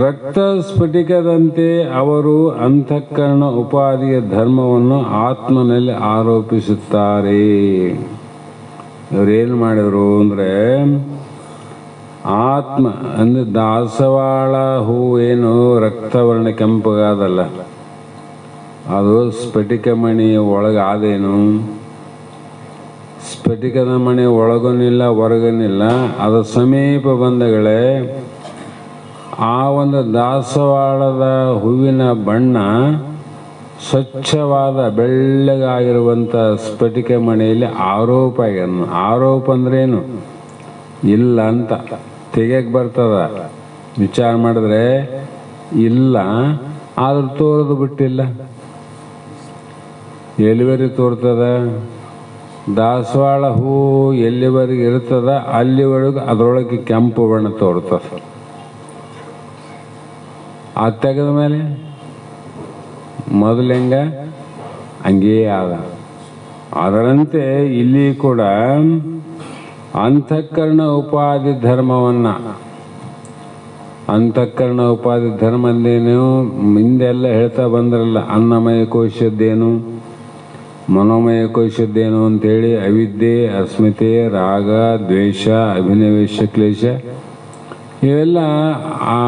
ರಕ್ತ ಸ್ಫಟಿಕದಂತೆ ಅವರು ಅಂತಃಕರಣ ಉಪಾಧಿಯ ಧರ್ಮವನ್ನು ಆತ್ಮನಲ್ಲಿ ಆರೋಪಿಸುತ್ತಾರೆ. ಇವರೇನು ಮಾಡಿದರು ಅಂದರೆ ಆತ್ಮ ಅಂದರೆ ದಾಸವಾಳ ಹೂವೇನು ರಕ್ತವರ್ಣ ಕೆಂಪಗಾದಲ್ಲ, ಅದು ಸ್ಫಟಿಕ ಮಣಿ ಒಳಗಾದೇನು, ಸ್ಫಟಿಕದ ಮಣಿ ಒಳಗನಿಲ್ಲ ಹೊರಗನಿಲ್ಲ, ಅದು ಸಮೀಪ ಬಂದಗಳೇ ಆ ಒಂದು ದಾಸವಾಳದ ಹೂವಿನ ಬಣ್ಣ ಸ್ವಚ್ಛವಾದ ಬೆಳ್ಳಗಾಗಿರುವಂಥ ಸ್ಫಟಿಕ ಮಣಿಯಲ್ಲಿ ಆರೋಪ ಆಗ್ಯಾನ. ಆರೋಪ ಅಂದ್ರೇನು? ಇಲ್ಲ ಅಂತ ತೆಗೆಯಕ್ಕೆ ಬರ್ತದ. ವಿಚಾರ ಮಾಡಿದ್ರೆ ಇಲ್ಲ, ಆದ್ರೂ ತೋರದು ಬಿಟ್ಟಿಲ್ಲ. ಎಲ್ಲಿವರೆಗೆ ತೋರ್ತದ? ದಾಸವಾಳ ಹೂ ಎಲ್ಲಿವರೆಗೆ ಇರ್ತದ ಅಲ್ಲಿವರೆಗೂ ಅದರೊಳಗೆ ಕೆಂಪು ಬಣ್ಣ ತೋರ್ತದ. ಅದು ತೆಗೆದ ಮೇಲೆ ಮೊದಲು ಹೆಂಗ ಹಂಗೇ ಆದ. ಅದರಂತೆ ಇಲ್ಲಿ ಕೂಡ ಅಂತಃಕರಣ ಉಪಾಧಿ ಧರ್ಮವನ್ನು, ಅಂತಃಕರಣ ಉಪಾಧಿ ಧರ್ಮ ಅಂದೇನು ಹಿಂದೆಲ್ಲ ಹೇಳ್ತಾ ಬಂದ್ರಲ್ಲ, ಅನ್ನಮಯ ಕೋಶದ್ದೇನು, ಮನೋಮಯ ಕೋಶದ್ದೇನು ಅಂತೇಳಿ ಅವಿದ್ಯೆ, ಅಸ್ಮಿತೆ, ರಾಗ, ದ್ವೇಷ, ಅಭಿನಿವೇಶ, ಕ್ಲೇಶ ಇವೆಲ್ಲ ಆ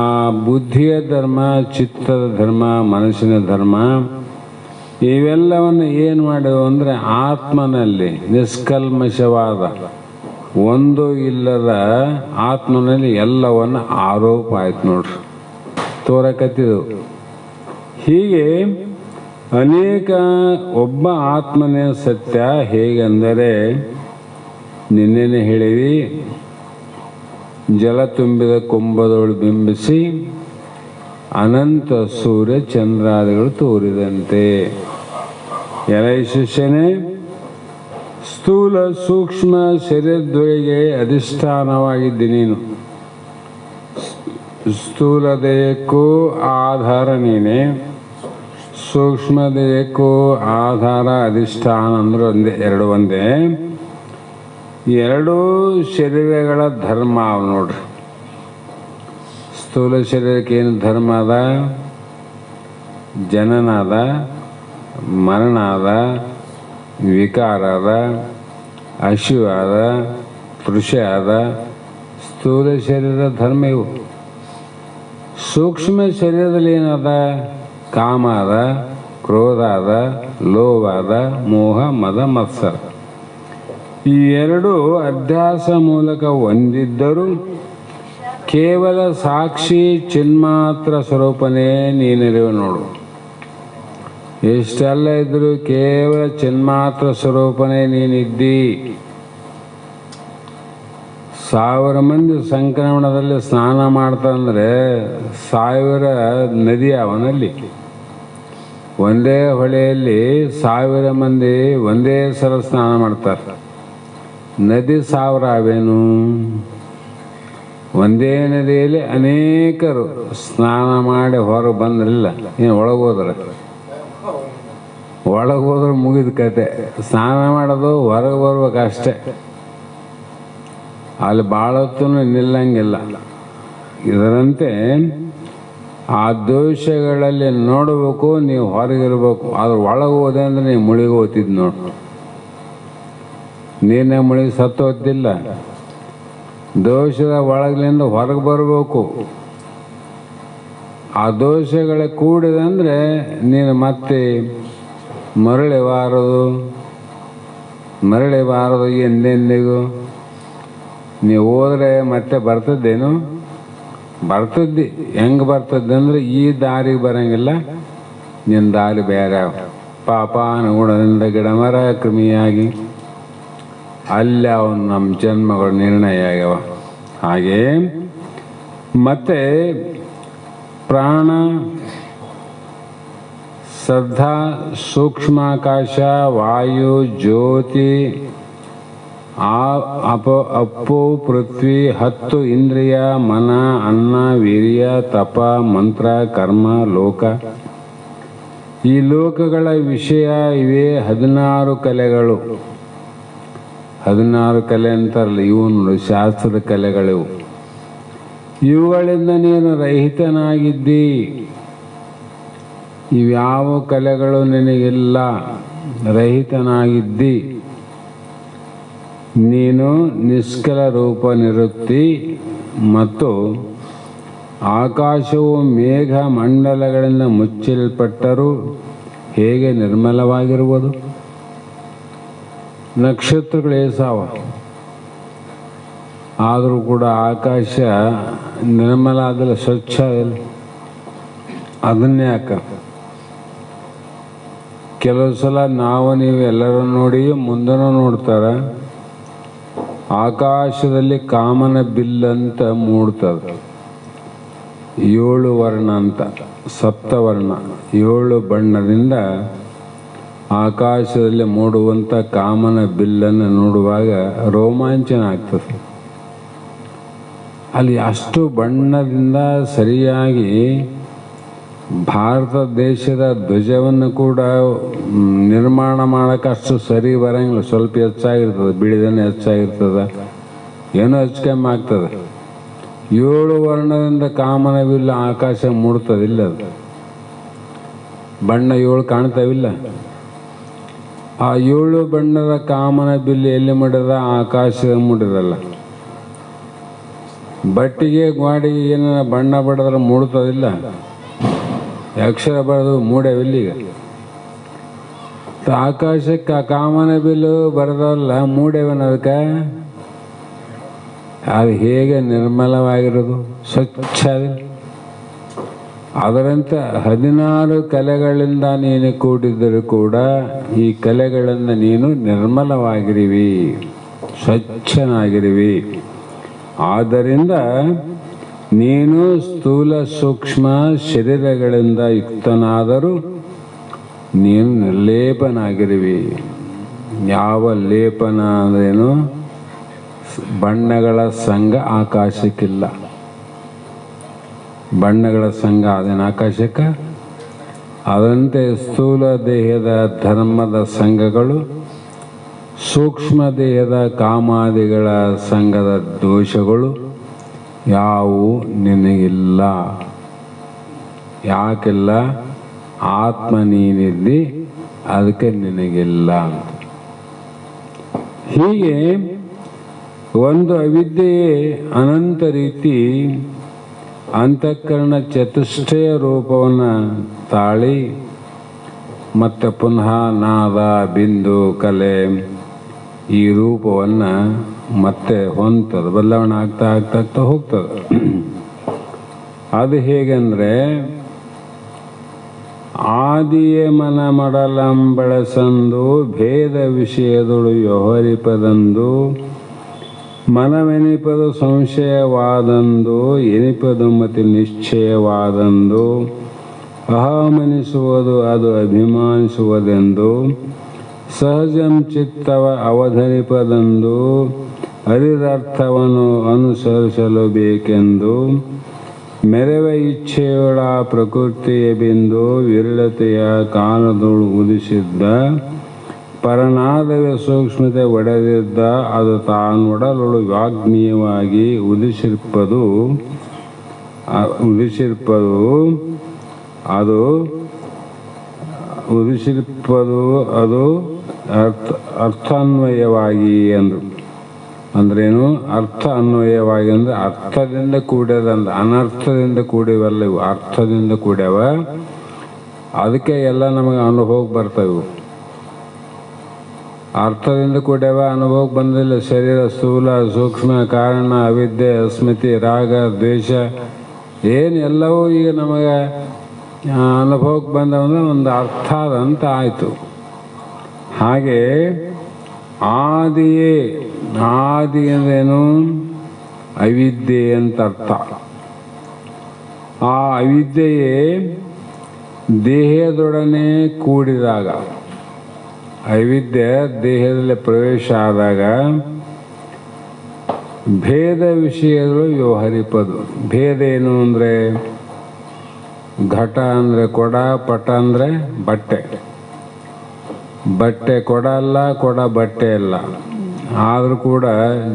ಬುದ್ಧಿಯ ಧರ್ಮ, ಚಿತ್ತದ ಧರ್ಮ, ಮನಸ್ಸಿನ ಧರ್ಮ. ಇವೆಲ್ಲವನ್ನು ಏನು ಮಾಡಿದವು ಅಂದರೆ ಆತ್ಮನಲ್ಲಿ ನಿಷ್ಕಲ್ಮಶವಾದ ಒಂದು ಇಲ್ಲದ ಆತ್ಮನಲ್ಲಿ ಎಲ್ಲವನ್ನು ಆರೋಪ ಆಯ್ತು ನೋಡ್ರಿ, ತೋರಕತ್ತಿದ್ದು. ಹೀಗೆ ಅನೇಕ ಒಬ್ಬ ಆತ್ಮನೇ ಸತ್ಯ. ಹೇಗೆಂದರೆ ನಿನ್ನೆನೆ ಹೇಳಿವಿ, ಜಲ ತುಂಬಿದ ಕುಂಭದೊಳು ಬಿಂಬಿಸಿ ಅನಂತ ಸೂರ್ಯ ಚಂದ್ರಾದಿಗಳು ತೋರಿದಂತೆ. ಎಲೈ ಶಿಷ್ಯನೇ, ಸ್ಥೂಲ ಸೂಕ್ಷ್ಮ ಶರೀರದೊಳಗೆ ಅಧಿಷ್ಠಾನವಾಗಿದ್ದಿ ನೀನು. ಸ್ಥೂಲ ದೇಹಕ್ಕೂ ಆಧಾರ ನೀನೆ, ಸೂಕ್ಷ್ಮ ದೇಹಕ್ಕೂ ಆಧಾರ ಅಧಿಷ್ಠಾನ ಅಂದ್ರೆ ಒಂದೇ, ಎರಡು ಒಂದೇ. ಎರಡೂ ಶರೀರಗಳ ಧರ್ಮ ಅವು ನೋಡ್ರಿ. ಸ್ಥೂಲ ಶರೀರಕ್ಕೆ ಏನು ಧರ್ಮ ಅದ? ಜನನ ಅದ, ಮರಣ ಅದ, ವಿಕಾರ ಅದ, ಹಸಿವು ಅದ, ತೃಷೆ ಅದ. ಸ್ಥೂಲ ಶರೀರ ಧರ್ಮ ಇವು. ಸೂಕ್ಷ್ಮ ಶರೀರದಲ್ಲಿ ಏನದ? ಕಾಮ ಅದ, ಕ್ರೋಧ ಅದ, ಲೋಭ ಅದ, ಮೋಹ, ಮದ, ಮತ್ಸರ. ಈ ಎರಡು ಅಧ್ಯಾಸ ಮೂಲಕ ಹೊಂದಿದ್ದರೂ ಕೇವಲ ಸಾಕ್ಷಿ ಚಿನ್ಮಾತ್ರ ಸ್ವರೂಪನೇ ನೀನಿರುವೆ ನೋಡು. ಎಷ್ಟೆಲ್ಲ ಇದ್ರು ಕೇವಲ ಚಿನ್ಮಾತ್ರ ಸ್ವರೂಪನೇ ನೀನಿದ್ದಿ. 1000 ಮಂದಿ ಸಂಕ್ರಮಣದಲ್ಲಿ ಸ್ನಾನ ಮಾಡ್ತಂದ್ರೆ 1000 ನದಿ ಅವನಲ್ಲಿ. ಒಂದೇ ಹೊಳೆಯಲ್ಲಿ 1000 ಮಂದಿ ಒಂದೇ ಸಲ ಸ್ನಾನ ಮಾಡ್ತಾರೆ. ನದಿ ಸಾವಿರ ಅವೇನು? ಒಂದೇ ನದಿಯಲ್ಲಿ ಅನೇಕರು ಸ್ನಾನ ಮಾಡಿ ಹೊರಗೆ ಬಂದ್ರಿಲ್ಲ, ಏನು ಒಳಗೋದ್ರೆ ಮುಗಿದ ಕತೆ. ಸ್ನಾನ ಮಾಡೋದು ಹೊರಗೆ ಬರ್ಬೇಕಷ್ಟೆ, ಅಲ್ಲಿ ಭಾಳ ಹೊತ್ತು ನಿಲ್ಲಂಗಿಲ್ಲ. ಇದರಂತೆ ಆ ದೋಷಗಳಲ್ಲಿ ನೋಡಬೇಕು, ನೀವು ಹೊರಗಿರ್ಬೇಕು. ಆದ್ರೆ ಒಳಗೆ ಹೋದೆ ಅಂದ್ರೆ ನೀವು ಮುಳಿಗೆ ಹೋಗ್ತಿದ್ ನೋಡು, ನೀನೇ ಮುಳಿಗೆ ಸತ್ತು ಹೋಗ್ತಿಲ್ಲ. ದೋಷದ ಒಳಗಿನಿಂದ ಹೊರಗೆ ಬರಬೇಕು. ಆ ದೋಷಗಳ ಕೂಡಿದಂದ್ರೆ ನೀನು ಮತ್ತೆ ಮರಳಿಬಾರದು ಎಂದೆಂದಿಗೂ. ನೀವು ಹೋದ್ರೆ ಮತ್ತೆ ಬರ್ತದ್ದೇನು? ಬರ್ತದ್ದಿ. ಹೆಂಗೆ ಬರ್ತದ್ದೆ ಅಂದ್ರೆ ಈ ದಾರಿಗೆ ಬರಂಗಿಲ್ಲ, ನಿನ್ನ ದಾರಿ ಬೇರೆ. ಪಾಪ ಅನುಗುಣದಿಂದ ಗಿಡ ಮರ ಕ್ರಿಮಿಯಾಗಿ ಅಲ್ಲಿ ಅವನು ನಮ್ಮ ಜನ್ಮಗಳು ನಿರ್ಣಯ ಆಗ್ಯಾವ. ಹಾಗೇ ಮತ್ತೆ ಪ್ರಾಣ, ಶ್ರದ್ಧಾ, ಸೂಕ್ಷ್ಮಾಕಾಶ, ವಾಯು, ಜ್ಯೋತಿ, ಅಪ್ಪು, ಪೃಥ್ವಿ, 10 ಇಂದ್ರಿಯ, ಮನ, ಅನ್ನ, ವೀರ್ಯ, ತಪ, ಮಂತ್ರ, ಕರ್ಮ, ಲೋಕ. ಈ ಲೋಕಗಳ ವಿಷಯ ಇವೇ 16 ಕಲೆಗಳು. 16 ಕಲೆ ಅಂತಾರಲ್ಲ, ಇವು ನೋಡಿ ಶಾಸ್ತ್ರದ ಕಲೆಗಳಿವು. ಇವುಗಳಿಂದ ನೀನು ರಹಿತನಾಗಿದ್ದಿ. ಇವ್ಯಾವ ಕಲೆಗಳು ನಿನಗಿಲ್ಲ, ರಹಿತನಾಗಿದ್ದಿ. ನೀನು ನಿಷ್ಕಲ ರೂಪ ನಿರುತ್ತಿ. ಮತ್ತು ಆಕಾಶವು ಮೇಘ ಮಂಡಲಗಳಿಂದ ಮುಚ್ಚಲ್ಪಟ್ಟರೂ ಹೇಗೆ ನಿರ್ಮಲವಾಗಿರುವುದು? ನಕ್ಷತ್ರಗಳು ಏಸಾವ, ಆದರೂ ಕೂಡ ಆಕಾಶ ನಿರ್ಮಲ ಆದಲ್ಲ, ಸ್ವಚ್ಛ ಇಲ್ಲ. ಅದನ್ನೇ ಯಾಕ ಕೆಲವು ಸಲ ನೀವು ಎಲ್ಲರೂ ನೋಡಿ ಮುಂದನೂ ನೋಡ್ತಾರೆ, ಆಕಾಶದಲ್ಲಿ ಕಾಮನ ಬಿಲ್ಲಂತ ಮೂಡ್ತದೆ. 7 ವರ್ಣ ಅಂತ, ಸಪ್ತವರ್ಣ, 7 ಬಣ್ಣದಿಂದ ಆಕಾಶದಲ್ಲಿ ಮೂಡುವಂಥ ಕಾಮನ ಬಿಲ್ಲನ್ನು ನೋಡುವಾಗ ರೋಮಾಂಚನ ಆಗ್ತದೆ. ಅಲ್ಲಿ ಅಷ್ಟು ಬಣ್ಣದಿಂದ ಸರಿಯಾಗಿ ಭಾರತ ದೇಶದ ಧ್ವಜವನ್ನು ಕೂಡ ನಿರ್ಮಾಣ ಮಾಡೋಕೆ ಅಷ್ಟು ಸರಿ ಬರಂಗಿಲ್ಲ. ಸ್ವಲ್ಪ ಹೆಚ್ಚಾಗಿರ್ತದೆ, ಬಿಳಿದನ್ನು ಹೆಚ್ಚಾಗಿರ್ತದೆ, ಏನೋ ಹೆಚ್ಚು ಕಮ್ಮಿ ಆಗ್ತದೆ. 7 ವರ್ಣದಿಂದ ಕಾಮನ ಬಿಲ್ಲು ಆಕಾಶ ಮೂಡ್ತದಿಲ್ಲ. ಅದು ಬಣ್ಣ 7 ಕಾಣ್ತಾವಿಲ್ಲ. ಆ 7 ಬಣ್ಣದ ಕಾಮನ ಬಿಲ್ಲು ಎಲ್ಲಿ ಮುಡಿದ? ಆಕಾಶದ ಮುಡಿದಲ್ಲ. ಬಟ್ಟಿಗೆ ಗಾಡಿಗೆ ಏನ ಬಣ್ಣ ಬಡದ್ರೆ ಮೂಡ್ತದಿಲ್ಲ, ಅಕ್ಷರ ಬರೆದು ಮೂಡ್ಯಾವಿಲ್ಲೀಗ. ಆಕಾಶಕ್ಕೆ ಕಾಮನ ಬಿಲ್ಲು ಬರೆದಲ್ಲ, ಮೂಡ್ಯಾವನ ಅದಕ್ಕೆ. ಅದು ಹೇಗೆ ನಿರ್ಮಲವಾಗಿರೋದು, ಸ್ವಚ್ಛ. ಅದರಂತೆ 16 ಕಲೆಗಳಿಂದ ನೀನು ಕೂಡಿದ್ದರೂ ಕೂಡ ಈ ಕಲೆಗಳಿಂದ ನೀನು ನಿರ್ಮಲವಾಗಿರುವಿ, ಸ್ವಚ್ಛನಾಗಿರುವಿ. ಆದ್ದರಿಂದ ನೀನು ಸ್ಥೂಲ ಸೂಕ್ಷ್ಮ ಶರೀರಗಳಿಂದ ಯುಕ್ತನಾದರೂ ನೀನು ನಿರ್ಲೇಪನಾಗಿರುವಿ. ಯಾವ ಲೇಪನ ಅಂದ್ರೇನು? ಬಣ್ಣಗಳ ಸಂಘ ಆಕಾಶಕ್ಕಿಲ್ಲ. ಬಣ್ಣಗಳ ಸಂಘ ಅದೇನು ಆಕಾಶಕ್ಕೆ? ಅದಂತೆ ಸ್ಥೂಲ ದೇಹದ ಧರ್ಮದ ಸಂಘಗಳು, ಸೂಕ್ಷ್ಮ ದೇಹದ ಕಾಮಾದಿಗಳ ಸಂಘದ ದೋಷಗಳು ಯಾವುವು ನಿನಗಿಲ್ಲ. ಯಾಕಿಲ್ಲ? ಆತ್ಮ ನೀನಿದ್ದಿ, ಅದಕ್ಕೆ ನಿನಗಿಲ್ಲ. ಹೀಗೆ ಒಂದು ಅವಿದ್ಯೆಯೇ ಅನಂತ ರೀತಿ ಅಂತಃಕರಣ ಚತುಷ್ಟಯ ರೂಪವನ್ನು ತಾಳಿ ಮತ್ತೆ ಪುನಃ ನಾದ, ಬಿಂದು, ಕಲೆ ಈ ರೂಪವನ್ನು ಮತ್ತೆ ಹೊಂತದೆ, ಬದಲಾವಣೆ ಆಗ್ತಾ ಆಗ್ತಾ ಆಗ್ತಾ ಹೋಗ್ತದೆ. ಅದು ಹೇಗೆಂದರೆ, ಆದಿಯೇ ಮನ ಮಡಲಂಬಳಸಂದು ಭೇದ ವಿಷಯದೊಳು ವ್ಯವಹರಿಪದಂದು ಮನವೆನಿಪದು ಸಂಶಯವಾದಂದು ಎನಿಪದು ಮತಿ ನಿಶ್ಚಯವಾದಂದು ಅಹಮನಿಸುವುದು ಅದು ಅಭಿಮಾನಿಸುವುದೆಂದು ಸಹಜಂ ಚಿತ್ತವ ಅವಧರಿಪದಂದು ಅರಿದರ್ಥವನ್ನು ಅನುಸರಿಸಲು ಬೇಕೆಂದು ಮೆರವ ಇಚ್ಛೆಯೊಳ ಪ್ರಕೃತಿಯ ಬಿಂದು ವಿರಳತೆಯ ಕಾಲದೊಳು ಉದಿಸಿದ್ದ ಪರನಾದವೇ ಸೂಕ್ಷ್ಮತೆ ಒಡೆದಿದ್ದ ಅದು ತಾನೊಡಲೊಳು ವಾಗ್ಮೀಯವಾಗಿ ಉದಿಸಿರ್ಪದು ಅದು ಅರ್ಥಾನ್ವಯವಾಗಿ ಅಂದರು. ಅಂದ್ರೇನು? ಅರ್ಥ ಅನ್ವಯವಾಗಿ ಅಂದ್ರೆ ಅರ್ಥದಿಂದ ಕೂಡ್ಯದಂದ, ಅನರ್ಥದಿಂದ ಕೂಡಿವಲ್ಲ ಇವು, ಅರ್ಥದಿಂದ ಕೂಡ್ಯವ. ಅದಕ್ಕೆ ಎಲ್ಲ ನಮಗೆ ಅನುಭವಕ್ಕೆ ಬರ್ತವೆ. ಅರ್ಥದಿಂದ ಕೂಡ್ಯವ, ಅನುಭವಕ್ಕೆ ಬಂದಿಲ್ಲ. ಶರೀರ ಸ್ಥೂಲ ಸೂಕ್ಷ್ಮ ಕಾರಣ ಅವಿದ್ಯೆ ಸ್ಮೃತಿ ರಾಗ ದ್ವೇಷ ಏನು ಎಲ್ಲವೂ ಈಗ ನಮಗೆ ಅನುಭವಕ್ಕೆ ಬಂದವಂದ್ರೆ ಒಂದು ಅರ್ಥ ಅದಂತ ಆಯಿತು. ಹಾಗೆ ಆದಿ ಅಂದ್ರೇನು? ಅವಿದ್ಯೆ ಅಂತ ಅರ್ಥ. ಆ ಅವಿದ್ಯೆಯೇ ದೇಹದೊಡನೆ ಕೂಡಿದಾಗ, ಅವಿದ್ಯೆ ದೇಹದಲ್ಲಿ ಪ್ರವೇಶ ಆದಾಗ ಭೇದ ವಿಷಯಗಳು ವ್ಯವಹರಿಪದು. ಭೇದ ಏನು ಅಂದರೆ ಘಟ ಅಂದರೆ ಕೊಡ, ಪಟ ಅಂದರೆ ಬಟ್ಟೆ. ಬಟ್ಟೆ ಕೊಡ ಅಲ್ಲ, ಕೊಡ ಬಟ್ಟೆ ಅಲ್ಲ. ಆದರೂ ಕೂಡ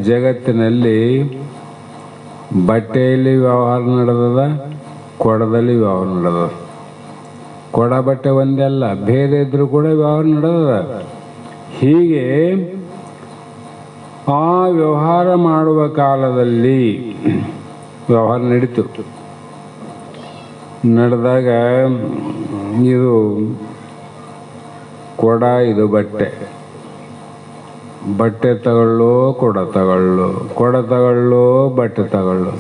ಜಗತ್ತಿನಲ್ಲಿ ಬಟ್ಟೆಯಲ್ಲಿ ವ್ಯವಹಾರ ನಡೆದದ, ಕೊಡದಲ್ಲಿ ವ್ಯವಹಾರ ನಡೆದದ. ಕೊಡ ಬಟ್ಟೆ ಒಂದೇ ಅಲ್ಲ, ಭೇದ ಇದ್ರೂ ಕೂಡ ವ್ಯವಹಾರ ನಡೆದದ. ಹೀಗೆ ಆ ವ್ಯವಹಾರ ಮಾಡುವ ಕಾಲದಲ್ಲಿ ವ್ಯವಹಾರ ನಡೀತು. ನಡೆದಾಗ ಇದು ಕೊಡ, ಇದು ಬಟ್ಟೆ. ಬಟ್ಟೆ ತಗೊಳ್ಳು, ಕೊಡ ತಗೊಳ್ಳು, ಕೊಡ ತಗೊಳ್ಳು, ಬಟ್ಟೆ ತಗೊಳ್ಳು.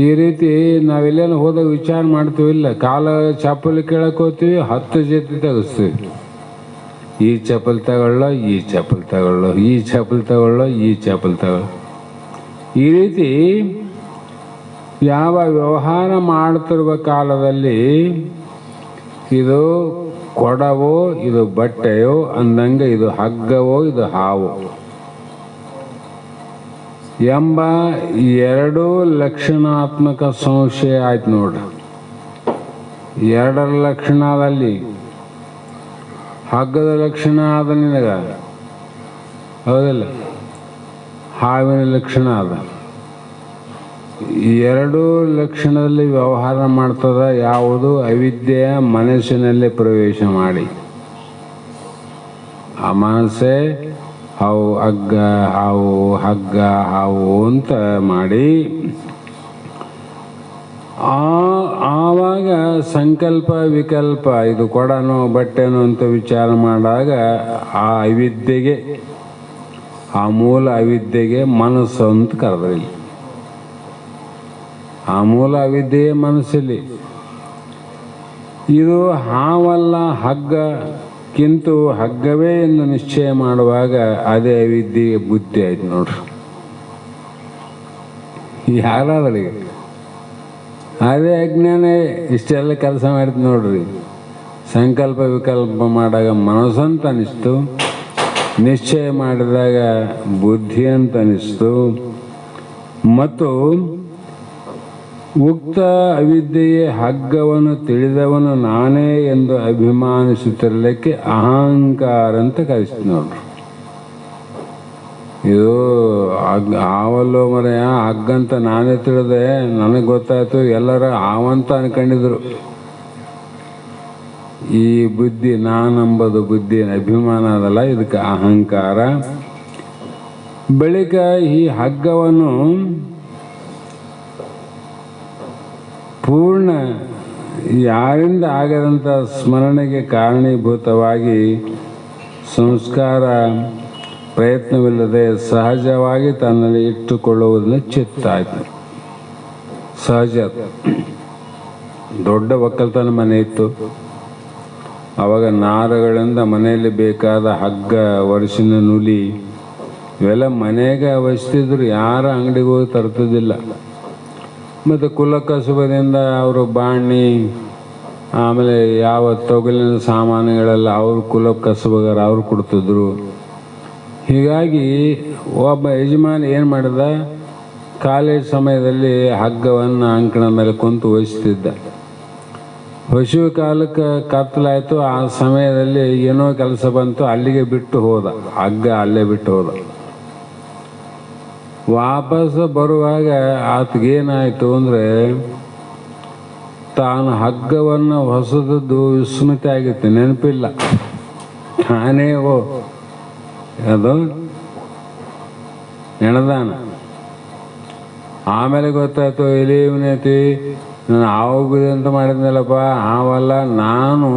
ಈ ರೀತಿ ನಾವೆಲ್ಲೇನು ಹೋದಾಗ ವಿಚಾರ ಮಾಡ್ತೀವಿ. ಇಲ್ಲ, ಕಾಲ ಚಪ್ಪಲಿ ಕೇಳಕ್ಕೆ ಹೋಗ್ತೀವಿ, 10 ಜೊತೆ ತೆಗೆಸ್ತೀವಿ. ಈ ಚಪ್ಪಲಿ ತಗೊಳ್ಳೋ, ಈ ಚಪ್ಪಲಿ ತಗೊಳ್ಳೋ, ಈ ಚಪ್ಪಲಿ ತಗೊಳ್ಳೋ, ಈ ಚಪ್ಪಲಿ ತಗೊಳ್ಳೋ. ಈ ರೀತಿ ಯಾವ ವ್ಯವಹಾರ ಮಾಡ್ತಿರುವ ಕಾಲದಲ್ಲಿ ಇದು ಕೊಡವೋ, ಇದು ಬಟ್ಟೆಯೋ ಅಂದಂಗೆ, ಇದು ಹಗ್ಗವೋ, ಇದು ಹಾವು ಎಂಬ 2 ಲಕ್ಷಣಾತ್ಮಕ ಸಂಶಯ ಆಯ್ತು ನೋಡ್ರಿ. 2ರ ಲಕ್ಷಣದಲ್ಲಿ ಹಗ್ಗದ ಲಕ್ಷಣ ಆದ ನಿನಗ, ಹೌದಿಲ್ಲ? ಹಾವಿನ ಲಕ್ಷಣ ಅದ. 2 ಲಕ್ಷಣದಲ್ಲಿ ವ್ಯವಹಾರ ಮಾಡ್ತದ. ಯಾವುದು? ಅವಿದ್ಯೆಯ ಮನಸ್ಸಿನಲ್ಲಿ ಪ್ರವೇಶ ಮಾಡಿ, ಆ ಮನಸ್ಸೇ ಹಗ್ಗ ಹಾವು ಅಂತ ಮಾಡಿ, ಆವಾಗ ಸಂಕಲ್ಪ ವಿಕಲ್ಪ, ಇದು ಕೊಡನೋ ಬಟ್ಟೆನೋ ಅಂತ ವಿಚಾರ ಮಾಡಿದಾಗ ಆ ಅವಿದ್ಯೆಗೆ, ಆ ಮೂಲ ಅವಿದ್ಯೆಗೆ ಮನಸ್ಸು ಅಂತ ಕರೆದ್ರಿ. ಆ ಮೂಲ ಅವಿದ್ಯೆಯೇ ಮನಸ್ಸಲ್ಲಿ. ಇದು ಹಾವಲ್ಲ, ಹಗ್ಗಕ್ಕಿಂತ ಹಗ್ಗವೇ ಎಂದು ನಿಶ್ಚಯ ಮಾಡುವಾಗ ಅದೇ ಅವಿದ್ಯೆಗೆ ಬುದ್ಧಿ ಆಯ್ತು ನೋಡ್ರಿ. ಯಾರಾದ್ರಿಗೆ ಅದೇ ಅಜ್ಞಾನ ಇಷ್ಟೆಲ್ಲ ಕೆಲಸ ಮಾಡಿದ್ ನೋಡ್ರಿ. ಸಂಕಲ್ಪ ವಿಕಲ್ಪ ಮಾಡಿದಾಗ ಮನಸ್ಸು ಅಂತ ಅನಿಸ್ತು, ನಿಶ್ಚಯ ಮಾಡಿದಾಗ ಬುದ್ಧಿ ಅಂತ ಅನಿಸ್ತು. ಮತ್ತು ಉಕ್ತ ಅವಿದ್ಯೆಯೇ ಹಗ್ಗವನ್ನು ತಿಳಿದವನು ನಾನೇ ಎಂದು ಅಭಿಮಾನಿಸುತ್ತಿರಲಿಕ್ಕೆ ಅಹಂಕಾರ ಅಂತ ಕರೆಸ್ತು ನೋಡ್ರಿ. ಇದು ಹಾವಲ್ಲೋ ಮರೆಯ, ಹಗ್ಗಂತ ನಾನೇ ತಿಳಿದೆ, ನನಗೆ ಗೊತ್ತಾಯ್ತು, ಎಲ್ಲರ ಹಾವಂತ ಅನ್ಕೊಂಡಿದ್ರು. ಈ ಬುದ್ಧಿ, ನಾನೆಂಬುದು ಬುದ್ಧಿ ಅಭಿಮಾನ ಅದಲ್ಲ, ಇದಕ್ಕೆ ಅಹಂಕಾರ. ಬಳಿಕ ಈ ಹಗ್ಗವನ್ನು ಪೂರ್ಣ ಯಾರಿಂದ ಆಗದಂಥ ಸ್ಮರಣೆಗೆ ಕಾರಣೀಭೂತವಾಗಿ ಸಂಸ್ಕಾರ ಪ್ರಯತ್ನವಿಲ್ಲದೆ ಸಹಜವಾಗಿ ತನ್ನಲ್ಲಿ ಇಟ್ಟುಕೊಳ್ಳುವುದನ್ನು ಚಿತ್ತ ಆಯ್ತು. ಸಹಜ. ದೊಡ್ಡ ಒಕ್ಕಲ್ತನ ಮನೆ ಇತ್ತು. ಆವಾಗ ನಾರುಗಳಿಂದ ಮನೆಯಲ್ಲಿ ಬೇಕಾದ ಹಗ್ಗ, ವರ್ಷಿನ ನುಲಿ ಇವೆಲ್ಲ ಮನೆಗೆ ಅವಶ್ಯತಿದ್ರು. ಯಾರ ಅಂಗಡಿಗೆ ಹೋಗಿ ತರ್ತಿದ್ದಿಲ್ಲ. ಮತ್ತು ಕುಲಕಸುಬದಿಂದ ಅವರು ಬಾಣಿ ಆಮೇಲೆ ಯಾವ ತೊಗಲಿನ ಸಾಮಾನುಗಳೆಲ್ಲ ಅವ್ರ ಕುಲ ಕಸಬಗಾರ ಅವ್ರು ಕೊಡ್ತಿದ್ರು. ಹೀಗಾಗಿ ಒಬ್ಬ ಯಜಮಾನ ಏನು ಮಾಡಿದ, ಕಾಲೇಜ್ ಸಮಯದಲ್ಲಿ ಹಗ್ಗವನ್ನು ಅಂಕಣದ ಮೇಲೆ ಕುಂತು ವಹಿಸ್ತಿದ್ದ. ಹೊಸುವ ಕಾಲಕ್ಕೆ ಕತ್ತಲಾಯಿತು. ಆ ಸಮಯದಲ್ಲಿ ಏನೋ ಕೆಲಸ ಬಂತು, ಅಲ್ಲಿಗೆ ಬಿಟ್ಟು ಹೋದ, ಹಗ್ಗ ಅಲ್ಲೇ ಬಿಟ್ಟು ಹೋದ. ವಾಪಸ್ ಬರುವಾಗ ಆತಗೇನಾಯಿತು ಅಂದರೆ, ತಾನು ಹಗ್ಗವನ್ನು ಹೊಸದದ್ದು ವಿಸ್ಮೃತಿ ಆಗಿತ್ತು, ನೆನಪಿಲ್ಲ. ತಾನೇ ಅದು ನೆನೆದಾನ. ಆಮೇಲೆ ಗೊತ್ತಾಯ್ತು, ಎಲ್ಲಿ ಇವನೈತಿ, ನಾನು ಆಗೋಗಿದೆ ಅಂತ ಮಾಡಿದ್ನಲ್ಲಪ್ಪ, ಆವಲ್ಲ, ನಾನು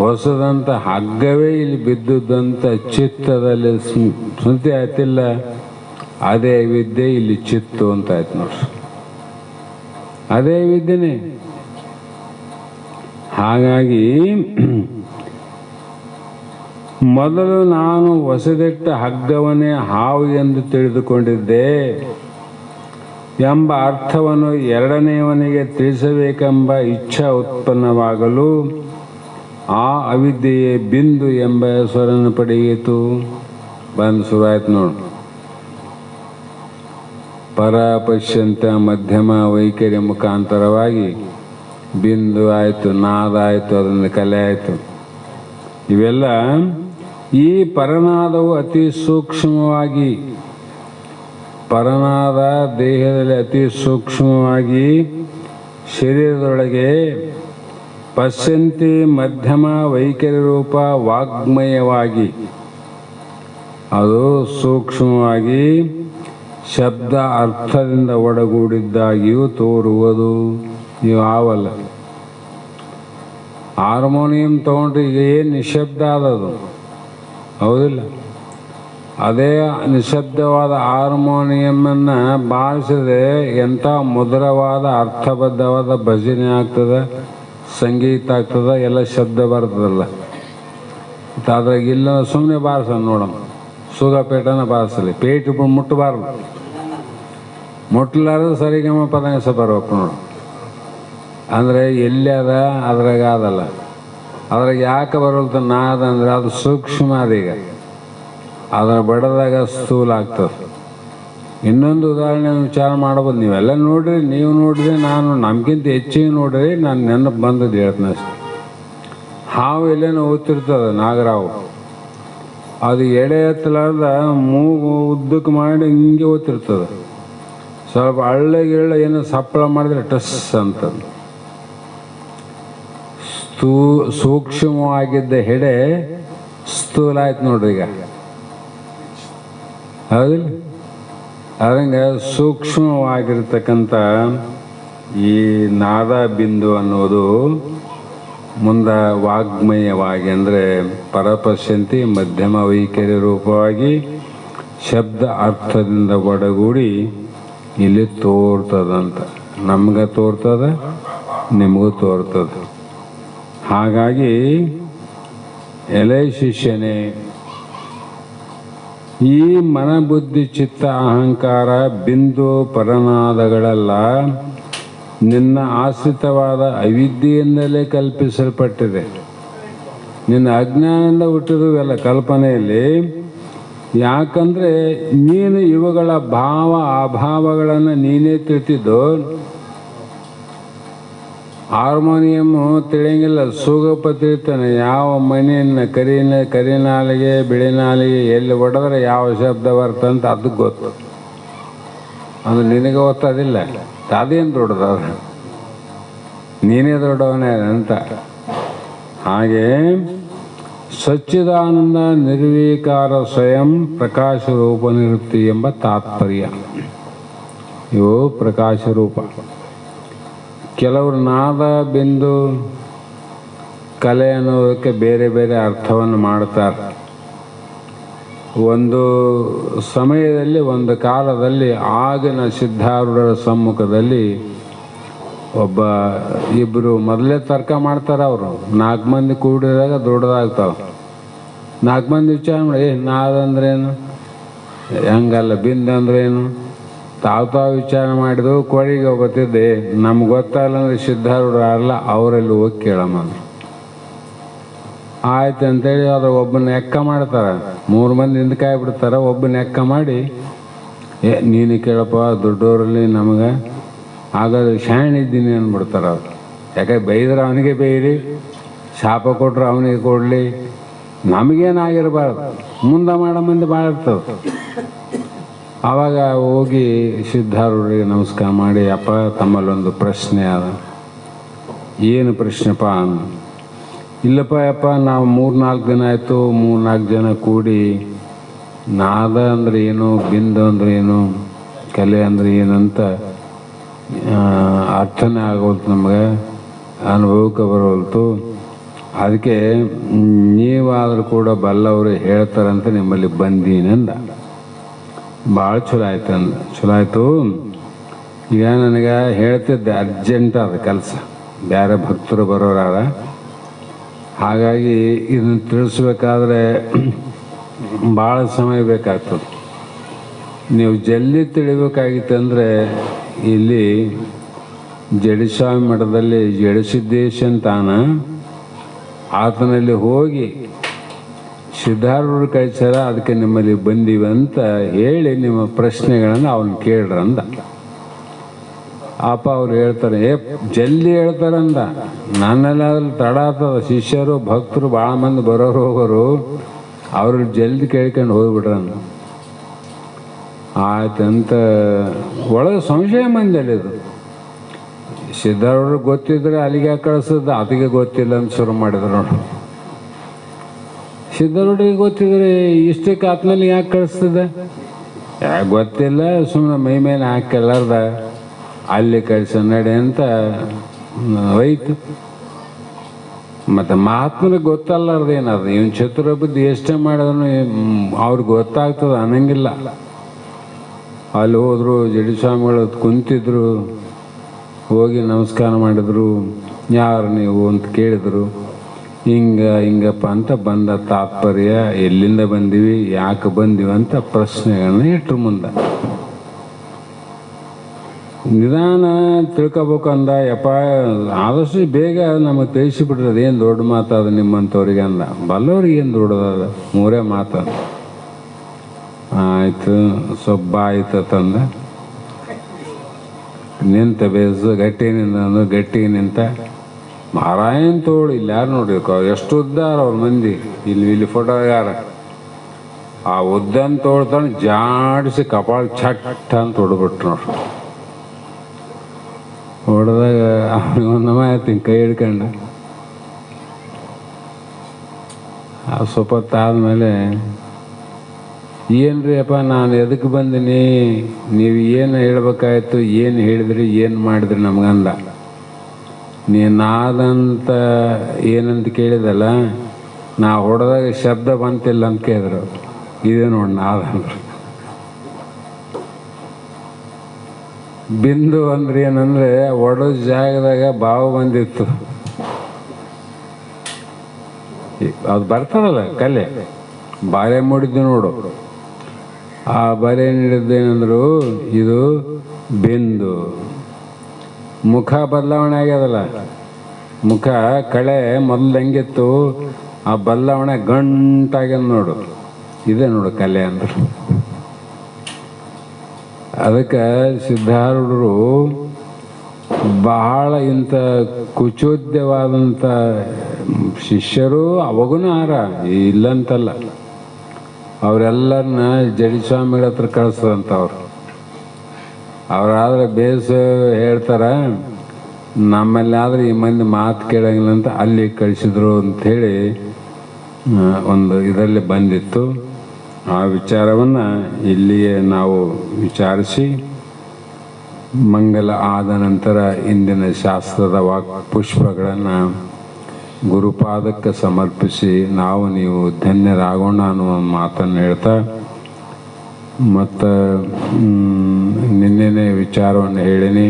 ಹೊಸದಂತ ಹಗ್ಗವೇ ಇಲ್ಲಿ ಬಿದ್ದುದಂತ ಚಿತ್ತದಲ್ಲಿ ಸ್ಮೃತಿ ಆಯ್ತಿಲ್ಲ. ಅದೇ ವಿದ್ಯೆ ಇಲ್ಲಿ ಚಿತ್ತು ಅಂತ ಆಯ್ತು ನೋಡ್ರಿ. ಅದೇ ವಿದ್ಯೆನೇ. ಹಾಗಾಗಿ ಮೊದಲು ನಾನು ಹೊಸದಿಟ್ಟ ಹಗ್ಗವನ್ನೇ ಹಾವು ಎಂದು ತಿಳಿದುಕೊಂಡಿದ್ದೆ ಎಂಬ ಅರ್ಥವನ್ನು ಎರಡನೆಯವನಿಗೆ ತಿಳಿಸಬೇಕೆಂಬ ಇಚ್ಛಾ ಉತ್ಪನ್ನವಾಗಲು ಆ ಅವಿದ್ಯೆಯೇ ಬಿಂದು ಎಂಬ ಹೆಸರನ್ನು ಪಡೆಯಿತು. ಬಂದು ಶುರುವಾಯ್ತು ನೋಡು. ಪರ ಪಶ್ಯಂತ ಮಧ್ಯಮ ವೈಖರಿ ಮುಖಾಂತರವಾಗಿ ಬಿಂದು ಆಯಿತು, ನಾದ ಆಯಿತು, ಅದರಿಂದ ಕಲೆ ಆಯಿತು. ಇವೆಲ್ಲ ಈ ಪರನಾದವು ಅತಿ ಸೂಕ್ಷ್ಮವಾಗಿ, ಪರನಾದ ದೇಹದಲ್ಲಿ ಅತಿ ಸೂಕ್ಷ್ಮವಾಗಿ ಶರೀರದೊಳಗೆ ಪಶ್ಯಂತಿ ಮಧ್ಯಮ ವೈಖರಿ ರೂಪ ವಾಗ್ಮಯವಾಗಿ, ಅದು ಸೂಕ್ಷ್ಮವಾಗಿ ಶಬ್ದ ಅರ್ಥದಿಂದ ಒಡಗೂಡಿದ್ದಾಗಿಯೂ ತೋರುವುದು. ನೀವು ಆವಲ್ಲ, ಹಾರ್ಮೋನಿಯಂ ತಗೊಂಡ್ರೆ ಈಗ ಏನು ನಿಶಬ್ದ ಆದದು, ಹೌದಿಲ್ಲ? ಅದೇ ನಿಶಬ್ದವಾದ ಹಾರ್ಮೋನಿಯಮನ್ನು ಬಾರಿಸಿದ್ರೆ ಎಂಥ ಮಧುರವಾದ ಅರ್ಥಬದ್ಧವಾದ ಭಜನೆ ಆಗ್ತದೆ, ಸಂಗೀತ ಆಗ್ತದೆ, ಎಲ್ಲ ಶಬ್ದ ಬರ್ತದಲ್ಲ. ಅದ್ರಾಗ ಇಲ್ಲ ಸುಮ್ಮನೆ ಬಾರಿಸ ನೋಡಮ್ಮ, ಸುಗಪೇಟನ ಬಾರಿಸಲಿ, ಪೇಟು ಮುಟ್ಟಬಾರ್ದು. ಮುಟ್ಟಲಾರ್ದು ಸರಿಗಮ ಪದಸ ಬರ್ಬೇಕು ನೋಡು. ಅಂದರೆ ಎಲ್ಲಿ ಅದ ಅದ್ರಾಗ ಅದಲ್ಲ. ಅದ್ರಾಗ ಯಾಕೆ ಬರಲ್ತ ನಾದ ಅಂದರೆ ಅದು ಸೂಕ್ಷ್ಮ ಅದೀಗ, ಅದರ ಬಡದಾಗ ಸ್ಥೂಲ ಆಗ್ತದೆ. ಇನ್ನೊಂದು ಉದಾಹರಣೆ ವಿಚಾರ ಮಾಡ್ಬೋದು. ನೀವೆಲ್ಲ ನೋಡ್ರಿ, ನೀವು ನೋಡಿದ್ರೆ, ನಾನು ನಮ್ಗಿಂತ ಹೆಚ್ಚಿಗೆ ನೋಡ್ರಿ, ನಾನು ನೆನಪು ಬಂದದ್ದು ಹೇಳ್ತೀನಿ ಅಷ್ಟೆ. ಹಾವು ಎಲ್ಲೇನೋ ಓದ್ತಿರ್ತದೆ, ನಾಗರಾವು. ಅದು ಎಡೆ ಎತ್ತಲಾರ್ದ ಮೂಗು ಉದ್ದಕ್ಕೆ ಮಾಡಿ ಹಿಂಗೆ ಓದ್ತಿರ್ತದೆ. ಸ್ವಲ್ಪ ಹಳ್ಳಿಗೆಳ್ಳ ಏನೋ ಸಪ್ಪಳ ಮಾಡಿದ್ರೆ ಟಸ್ ಅಂತದ್ದು. ಸೂಕ್ಷ್ಮವಾಗಿದ್ದ ಹೆಡೆ ಸ್ಥೂಲ ಆಯ್ತು ನೋಡ್ರಿ ಈಗ, ಹೌದಿಲ್ಲ? ಅದಂಗೆ ಸೂಕ್ಷ್ಮವಾಗಿರ್ತಕ್ಕಂಥ ಈ ನಾದ ಬಿಂದು ಅನ್ನೋದು ಮುಂದೆ ವಾಗ್ಮಯವಾಗಿ, ಅಂದರೆ ಪರಪಶ್ಯಂತಿ ಮಧ್ಯಮ ವೈಖರಿ ರೂಪವಾಗಿ ಶಬ್ದ ಅರ್ಥದಿಂದ ಒಡಗೂಡಿ ಇಲ್ಲಿ ತೋರ್ತದಂತ. ನಮ್ಗೆ ತೋರ್ತದ, ನಿಮಗೂ ತೋರ್ತದ. ಹಾಗಾಗಿ ಎಲೆ ಶಿಷ್ಯನೇ, ಈ ಮನಬುದ್ಧಿ ಚಿತ್ತ ಅಹಂಕಾರ ಬಿಂದು ಪರನಾದಗಳೆಲ್ಲ ನಿನ್ನ ಆಶ್ರಿತವಾದ ಅವಿದ್ಯೆಯಿಂದಲೇ ಕಲ್ಪಿಸಲ್ಪಟ್ಟಿದೆ. ನಿನ್ನ ಅಜ್ಞಾನದಿಂದ ಹುಟ್ಟಿದುವೆಲ್ಲ ಕಲ್ಪನೆಯಲ್ಲಿ. ಯಾಕಂದರೆ ನೀನು ಇವುಗಳ ಭಾವ ಅಭಾವಗಳನ್ನು ನೀನೇ ತಿಳಿತಿದ್ದು. ಹಾರ್ಮೋನಿಯಮ್ಮು ತಿಳಿಯಂಗಿಲ್ಲ, ಸುಗಪ ತಿಳಿತಾನೆ. ಯಾವ ಮನೆಯನ್ನು ಕರಿನಾಲಿಗೆ ಬಿಳಿನಾಲಿಗೆ ಎಲ್ಲಿ ಹೊಡೆದ್ರೆ ಯಾವ ಶಬ್ದ ಬರ್ತಂತ ಅದಕ್ಕೆ ಗೊತ್ತು. ಅಂದ್ರೆ ನಿನಗೆ ಗೊತ್ತದಿಲ್ಲ, ಅದೇನು ದೊಡ್ಡದ, ನೀನೇ ದೊಡ್ಡವನೇ ಅಂತ. ಹಾಗೆ ಸಚ್ಚಿದಾನಂದ ನಿರ್ವಿಕಾರ ಸ್ವಯಂ ಪ್ರಕಾಶ ರೂಪ ನಿವೃತ್ತಿ ಎಂಬ ತಾತ್ಪರ್ಯ. ಇವು ಪ್ರಕಾಶ ರೂಪ. ಕೆಲವರು ನಾದ ಬಿಂದು ಕಲೆ ಅನ್ನೋದಕ್ಕೆ ಬೇರೆ ಬೇರೆ ಅರ್ಥವನ್ನು ಮಾಡ್ತಾರೆ. ಒಂದು ಸಮಯದಲ್ಲಿ, ಒಂದು ಕಾಲದಲ್ಲಿ ಆಗಿನ ಸಿದ್ಧಾರೂಢರ ಸಮ್ಮುಖದಲ್ಲಿ ಇಬ್ಬರು ಮೊದಲೇ ತರ್ಕ ಮಾಡ್ತಾರೆ. ಅವರು 4 ಮಂದಿ ಕೂಡಿದಾಗ ದೊಡ್ಡದಾಗ್ತಾವ. 4 ಮಂದಿ ವಿಚಾರ ಮಾಡಿ, ನಾದ ಅಂದ್ರೇನು, ಹೆಂಗಲ್ಲ, ಬಿಂದು ಅಂದ್ರೇನು, ತಾವು ವಿಚಾರ ಮಾಡಿದ್ರು. ಕೊನೆಗೆ ಗೊತ್ತಿದ್ದೆ ನಮ್ಗೆ ಗೊತ್ತಾಗಲ್ಲ ಅಂದರೆ ಸಿದ್ಧಾರೂಢ ಅಲ್ಲ ಅವರಲ್ಲಿ ಹೋಗಿ ಕೇಳಮ್ಮಂದ್ರು. ಆಯ್ತು ಅಂತೇಳಿ ಅದ್ರ ಒಬ್ಬನ ಎಕ್ಕ ಮಾಡ್ತಾರೆ. 3 ಮಂದಿ ಹಿಂದಕ್ಕೆ ಬಿಡ್ತಾರೆ. ಒಬ್ಬನ ಎಕ್ಕ ಮಾಡಿ ನೀನು ಕೇಳಪ್ಪ ದೊಡ್ಡವರಲ್ಲಿ ನಮಗೆ ಹಾಗಾದ್ರೆ ಶಾಣಿದ್ದೀನಿ ಅಂದ್ಬಿಡ್ತಾರೆ ಅವ್ರು. ಯಾಕೆ ಬೈದ್ರೆ ಅವನಿಗೆ ಬೈರಿ, ಶಾಪ ಕೊಟ್ರೆ ಅವನಿಗೆ ಕೊಡಲಿ, ನಮಗೇನಾಗಿರಬಾರ್ದು. ಮುಂದೆ ಮಾಡೋ ಮಂದಿ ಭಾಳ ಇರ್ತದೆ. ಆವಾಗ ಹೋಗಿ ಸಿದ್ಧಾರೂಢರಿಗೆ ನಮಸ್ಕಾರ ಮಾಡಿ, ಅಪ್ಪ ತಮ್ಮಲ್ಲೊಂದು ಪ್ರಶ್ನೆ ಅದ. ಏನು ಪ್ರಶ್ನೆಪ್ಪ? ಇಲ್ಲಪ್ಪ ಯಪ್ಪ, ನಾವು 3-4 ದಿನ ಆಯಿತು, 3-4 ಜನ ಕೂಡಿ ನಾದ ಅಂದ್ರೆ ಏನು, ಬಿಂದು ಅಂದ್ರೆ ಏನು, ಕಲೆ ಅಂದ್ರೆ ಏನಂತ ಅರ್ಥನೇ ಆಗೋಲ್ತು, ನಮಗೆ ಅನುಭವಕ್ಕೆ ಬರೋಲ್ತು. ಅದಕ್ಕೆ ನೀವಾದರೂ ಕೂಡ ಬಲ್ಲವರು ಹೇಳ್ತಾರಂತ ನಿಮ್ಮಲ್ಲಿ ಬಂದೀನಂದ. ಭಾಳ ಚಲೋ ಆಯ್ತು ಅಂದ. ಚಲೋ ಆಯಿತು. ಈಗ ನನಗೆ ಹೇಳ್ತಿದ್ದೆ ಅರ್ಜೆಂಟ್ ಅದು ಕೆಲಸ, ಬೇರೆ ಭಕ್ತರು ಬರೋರಾರ. ಹಾಗಾಗಿ ಇದನ್ನು ತಿಳಿಸ್ಬೇಕಾದ್ರೆ ಭಾಳ ಸಮಯ ಬೇಕಾಗ್ತದೆ. ನೀವು ಜಲ್ದಿ ತಿಳಿಬೇಕಾಗಿತ್ತಂದರೆ ಇಲ್ಲಿ ಜಡಿಸ್ವಾಮಿ ಮಠದಲ್ಲಿ ಜಡಸಿದ್ದೇಶ ಅಂತಾನ, ಆತನಲ್ಲಿ ಹೋಗಿ ಸಿದ್ಧಾರೂಢರು ಕಳಿಸ್ಯಾರ, ಅದಕ್ಕೆ ನಿಮ್ಮಲ್ಲಿ ಬಂದೀವಿ ಅಂತ ಹೇಳಿ ನಿಮ್ಮ ಪ್ರಶ್ನೆಗಳನ್ನು ಅವನು ಕೇಳ್ರಂದ. ಅಪ್ಪ ಅವ್ರು ಹೇಳ್ತಾರೆ, ಜಲ್ದಿ ಹೇಳ್ತಾರಂದ. ನನ್ನೆಲ್ಲಾದ್ರೂ ತಡ ಆಗ್ತದ. ಶಿಷ್ಯರು ಭಕ್ತರು ಭಾಳ ಮಂದಿ ಬರೋರು ಹೋಗೋರು, ಅವ್ರು ಜಲ್ದಿ ಕೇಳ್ಕೊಂಡು ಹೋಗ್ಬಿಟ್ರಂದ. ಆಯ್ತಂತ ಒಳಗೆ ಸಂಶಯ ಮಂದಿಯಲ್ಲಿದು. ಸಿದ್ಧಾರೂಢರು ಗೊತ್ತಿದ್ರೆ ಅಲ್ಲಿಗೆ ಕಳಿಸಿದ್ದು, ಅದಕ್ಕೆ ಗೊತ್ತಿಲ್ಲ ಅಂತ ಶುರು ಮಾಡಿದ್ರು ನೋಡು. ಸಿದ್ಧಾರೂಢರಿಗೆ ಗೊತ್ತಿದ್ರೆ ಇಷ್ಟಕ್ಕೆ ಆತ್ನಲ್ಲಿ ಯಾಕೆ ಕಳಿಸ್ತದೆ? ಯಾಕೆ ಗೊತ್ತಿಲ್ಲ, ಸುಮ್ಮನೆ ಮೈ ಮೇಲೆ ಹಾಕೆಲ್ಲಾರ್ದ ಅಲ್ಲಿ ಕಳಿಸ ನಡೆ ಅಂತ ಹೋಯ್ತು. ಮತ್ತು ಮಹಾತ್ಮನಿಗೆ ಗೊತ್ತಲ್ಲಾರ್ದೇನದು, ಇವನು ಚತುರ ಬುದ್ಧಿ ಎಷ್ಟೇ ಮಾಡಿದ್ರು ಅವ್ರಿಗೆ ಗೊತ್ತಾಗ್ತದೆ ಅನ್ನಂಗಿಲ್ಲ. ಅಲ್ಲಿ ಹೋದರು, ಜಡಿಸ್ವಾಮಿಗಳು ಕುಂತಿದ್ರು, ಹೋಗಿ ನಮಸ್ಕಾರ ಮಾಡಿದ್ರು. ಯಾರು ನೀವು ಅಂತ ಕೇಳಿದರು. ಹಿಂಗಪ್ಪ ಅಂತ ಬಂದ ತಾತ್ಪರ್ಯ, ಎಲ್ಲಿಂದ ಬಂದೀವಿ, ಯಾಕೆ ಬಂದೀವಿ ಅಂತ ಪ್ರಶ್ನೆಗಳನ್ನ ಇಟ್ಟರು ಮುಂದೆ. ನಿಧಾನ ತಿಳ್ಕೊಬೇಕಂದ. ಯಪ್ಪ ಆದಷ್ಟು ಬೇಗ ನಮಗೆ ತಿಳಿಸಿಬಿಟ್ರೆ ಅದೇನು ದೊಡ್ಡ ಮಾತದ ನಿಮ್ಮಂಥವ್ರಿಗೆ ಅಂದ. ಬಲ್ಲವ್ರಿಗೆ ಏನು ದೊಡ್ಡದ, 3 ಮಾತು. ಆಯಿತು, ಸೊಬ್ಬ ಆಯ್ತು ತಂದ. ನಿಂತ ಬೇಸು ಗಟ್ಟಿನಿಂದ ಗಟ್ಟಿಗೆ ನಿಂತ. ಮಾರಾಯನ್ ತೋಳು ಇಲ್ಲಿ ಯಾರು ನೋಡ್ಬೇಕು, ಎಷ್ಟು ಉದ್ದಾರ ಅವ್ರ ಮಂದಿ. ಇಲ್ಲಿ ಫೋಟೋಗಾರ ಆ ಉದ್ದನ್ ತೋಳ್ತಾನೆ ಜಾಡಿಸಿ ಕಪಾಳ ಛಟ್ ಅಂತ ಹೊಡ್ಬಿಟ್ರು ನೋಡ್ರಿ. ಹೊಡೆದಾಗ ಅವನಿಗೊಂದು ನಮ ಆಯ್ತೀನಿ ಕೈ ಹಿಡ್ಕೊಂಡು. ಆ ಸ್ವಲ್ಪತ್ತಾದ್ಮೇಲೆ, ಏನ್ರಿ ಅಪ್ಪ ನಾನು ಎದಕ್ಕೆ ಬಂದೀನಿ, ನೀವು ಏನು ಹೇಳ್ಬೇಕಾಯ್ತು, ಏನು ಹೇಳಿದ್ರಿ, ಏನು ಮಾಡಿದ್ರಿ ನಮ್ಗಂದ. ನೀನಾದಂತ ಏನಂತ ಕೇಳಿದಲ್ಲ, ನಾ ಹೊಡೆದಾಗ ಶಬ್ದ ಬಂತಿಲ್ಲ ಅಂತ ಕೇಳಿದ್ರು. ಇದೇ ನೋಡಿ ನಾದಂದ್ರು. ಬಿಂದು ಅಂದ್ರೆ ಏನಂದ್ರೆ ಹೊಡೆದ ಜಾಗದಾಗ ಬಾವು ಬಂದಿತ್ತು. ಅದು ಬರ್ತದಲ್ಲ ಕಲೆ, ಬಾರೆ ಮೂಡಿದ್ದು ನೋಡು. ಆ ಬಾರೆ ನೀಡಿದ್ದೇನೆಂದ್ರು ಇದು ಬಿಂದು. ಮುಖ ಬದಲಾವಣೆ ಆಗ್ಯದಲ್ಲ, ಮುಖ ಕಳೆ ಮೊದಲು ಹೆಂಗಿತ್ತು, ಆ ಬದಲಾವಣೆ ಗಂಟಾಗ್ಯದ ನೋಡು. ಇದೇ ನೋಡು ಕಲೆ ಅಂದರು. ಅದಕ್ಕೆ ಸಿದ್ಧಾರೂಢರು ಬಹಳ ಇಂಥ ಕುಚೋದ್ಯವಾದಂಥ ಶಿಷ್ಯರು ಅವಾಗೂ ಇಲ್ಲಂತಲ್ಲ. ಅವರೆಲ್ಲರನ್ನ ಜಡಿಸ್ವಾಮಿಗಳ ಹತ್ರ ಕಳಿಸ್ತದಂಥವ್ರು. ಅವರಾದ್ರೆ ಬೇಸ ಹೇಳ್ತಾರ, ನಮ್ಮಲ್ಲಿ ಆದರೆ ಈ ಮಂದಿ ಮಾತು ಕೇಳಂಗಿಲ್ಲ ಅಂತ ಅಲ್ಲಿ ಕಳಿಸಿದ್ರು ಅಂಥೇಳಿ ಒಂದು ಇದರಲ್ಲಿ ಬಂದಿತ್ತು. ಆ ವಿಚಾರವನ್ನು ಇಲ್ಲಿಯೇ ನಾವು ವಿಚಾರಿಸಿ ಮಂಗಲ ಆದ ನಂತರ ಇಂದಿನ ಶಾಸ್ತ್ರದ ವಾಕ್ ಪುಷ್ಪಗಳನ್ನು ಗುರುಪಾದಕ್ಕೆ ಸಮರ್ಪಿಸಿ ನಾವು ನೀವು ಧನ್ಯರಾಗೋಣ ಅನ್ನುವ ಮಾತನ್ನು ಹೇಳ್ತಾ, ಮತ್ತು ನಿನ್ನೆನೇ ವಿಚಾರವನ್ನು ಹೇಳಿನಿ.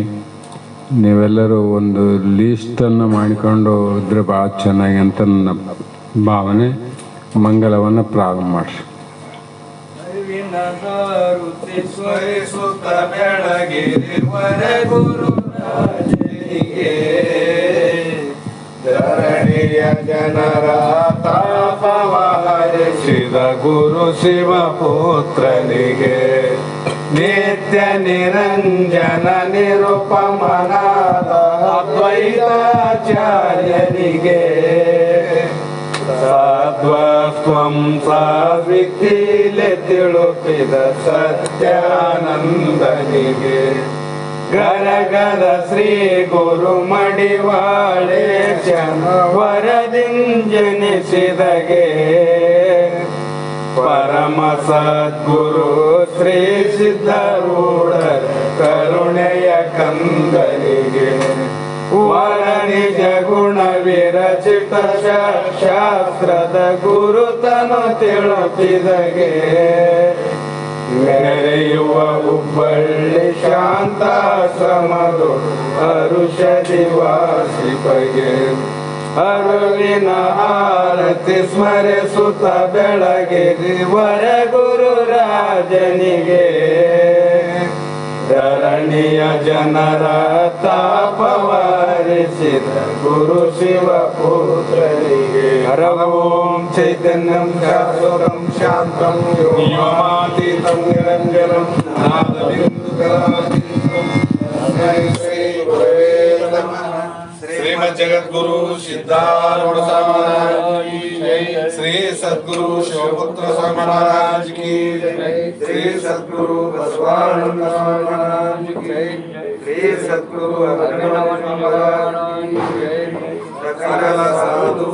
ನೀವೆಲ್ಲರೂ ಒಂದು ಲೀಸ್ಟನ್ನು ಮಾಡಿಕೊಂಡು ಇದ್ರೆ ಭಾಳ ಚೆನ್ನಾಗಿ ಅಂತ ನನ್ನ ಭಾವನೆ. ಮಂಗಲವನ್ನು ಪ್ರಾರಂಭ ಮಾಡಿರಿ.
ರುಚಿ ಸ್ಮರಿಸುತ್ತ ಬೆಳಗಿರಿವರ ಗುರು ರಾಜನಿಗೆ ಧರಣಿಯ ಜನರ ತಾಪವ ಹರಿಸಿದ ಗುರು ಶಿವ ಪುತ್ರನಿಗೆ ನಿತ್ಯ ನಿರಂಜನ ನಿರುಪಮನಾದ ಅದ್ವೈತಾಚಾರ್ಯನಿಗೆ ಸದ್ವಸ್ತ್ವಂ ಸಾವಿತ್ತಿಲೆ ತಿಳುಪಿದ ಸತ್ಯಾನಂದನಿಗೆ ಗರಗದ ಶ್ರೀ ಗುರು ಮಡಿವಾಳೆ ವರದಿಂಜನಿಸಿದಗೆ ಪರಮ ಸದ್ಗುರು ಶ್ರೀ ಸಿದ್ಧಾರೂಢ ಕರುಣೆಯ ಕಂದನಿಗೆ ವರ ನಿಜ ಗುಣ ವಿರಚಿತ ಶಾಸ್ತ್ರದ ಗುರುತನು ತಿಳುಪಿದಗೆ ಮೆರೆಯುವ ಹುಬ್ಬಳ್ಳಿ ಶಾಂತಾಶ್ರಮದು ಅರುಷದಿ ವಾಸಿಪಗೆ ಅರುವಿನ ಆರತಿ ಸ್ಮರಿಸುತ್ತ ಬೆಳಗಿರಿವರ ಗುರು ರಾಜನಿಗೆ ಧರಣಿಯ ಜನರ ತಾಪವಾರಿಸಿದ ಗುರು ಶಿವ ಪುತ್ರನಿಗೆ ಓಂ ಚೈತನ್ಯಂ ಶಾಶ್ವತಂ ಶಾಂತಂ ಯೋಮಾತೀತಂ ನಿರಂಜನಂ ಶ್ರೀಮದ್ ಜಗದ್ಗುರು ಸಿದ್ಧಾರೂಢ ಸ್ವಾಮಿ ಮಹಾರಾಜ್ ಕಿ ಜೈ. ಶ್ರೀ ಸದ್ಗುರು ಶಿವಪುತ್ರ ಸ್ವಾಮಿ ಮಹಾರಾಜ್ ಕಿ ಜೈ. ಶ್ರೀ ಸದ್ಗುರು ಬಸವಾನಂದ ಸ್ವಾಮಿ ಮಹಾರಾಜ್ ಕಿ ಜೈ. ಶ್ರೀ ಸದ್ಗುರು ಅಭಿನವ ಸ್ವಾಮಿ ಮಹಾರಾಜ್ ಕಿ ಜೈ. ಸಕಲ ಸಾಧು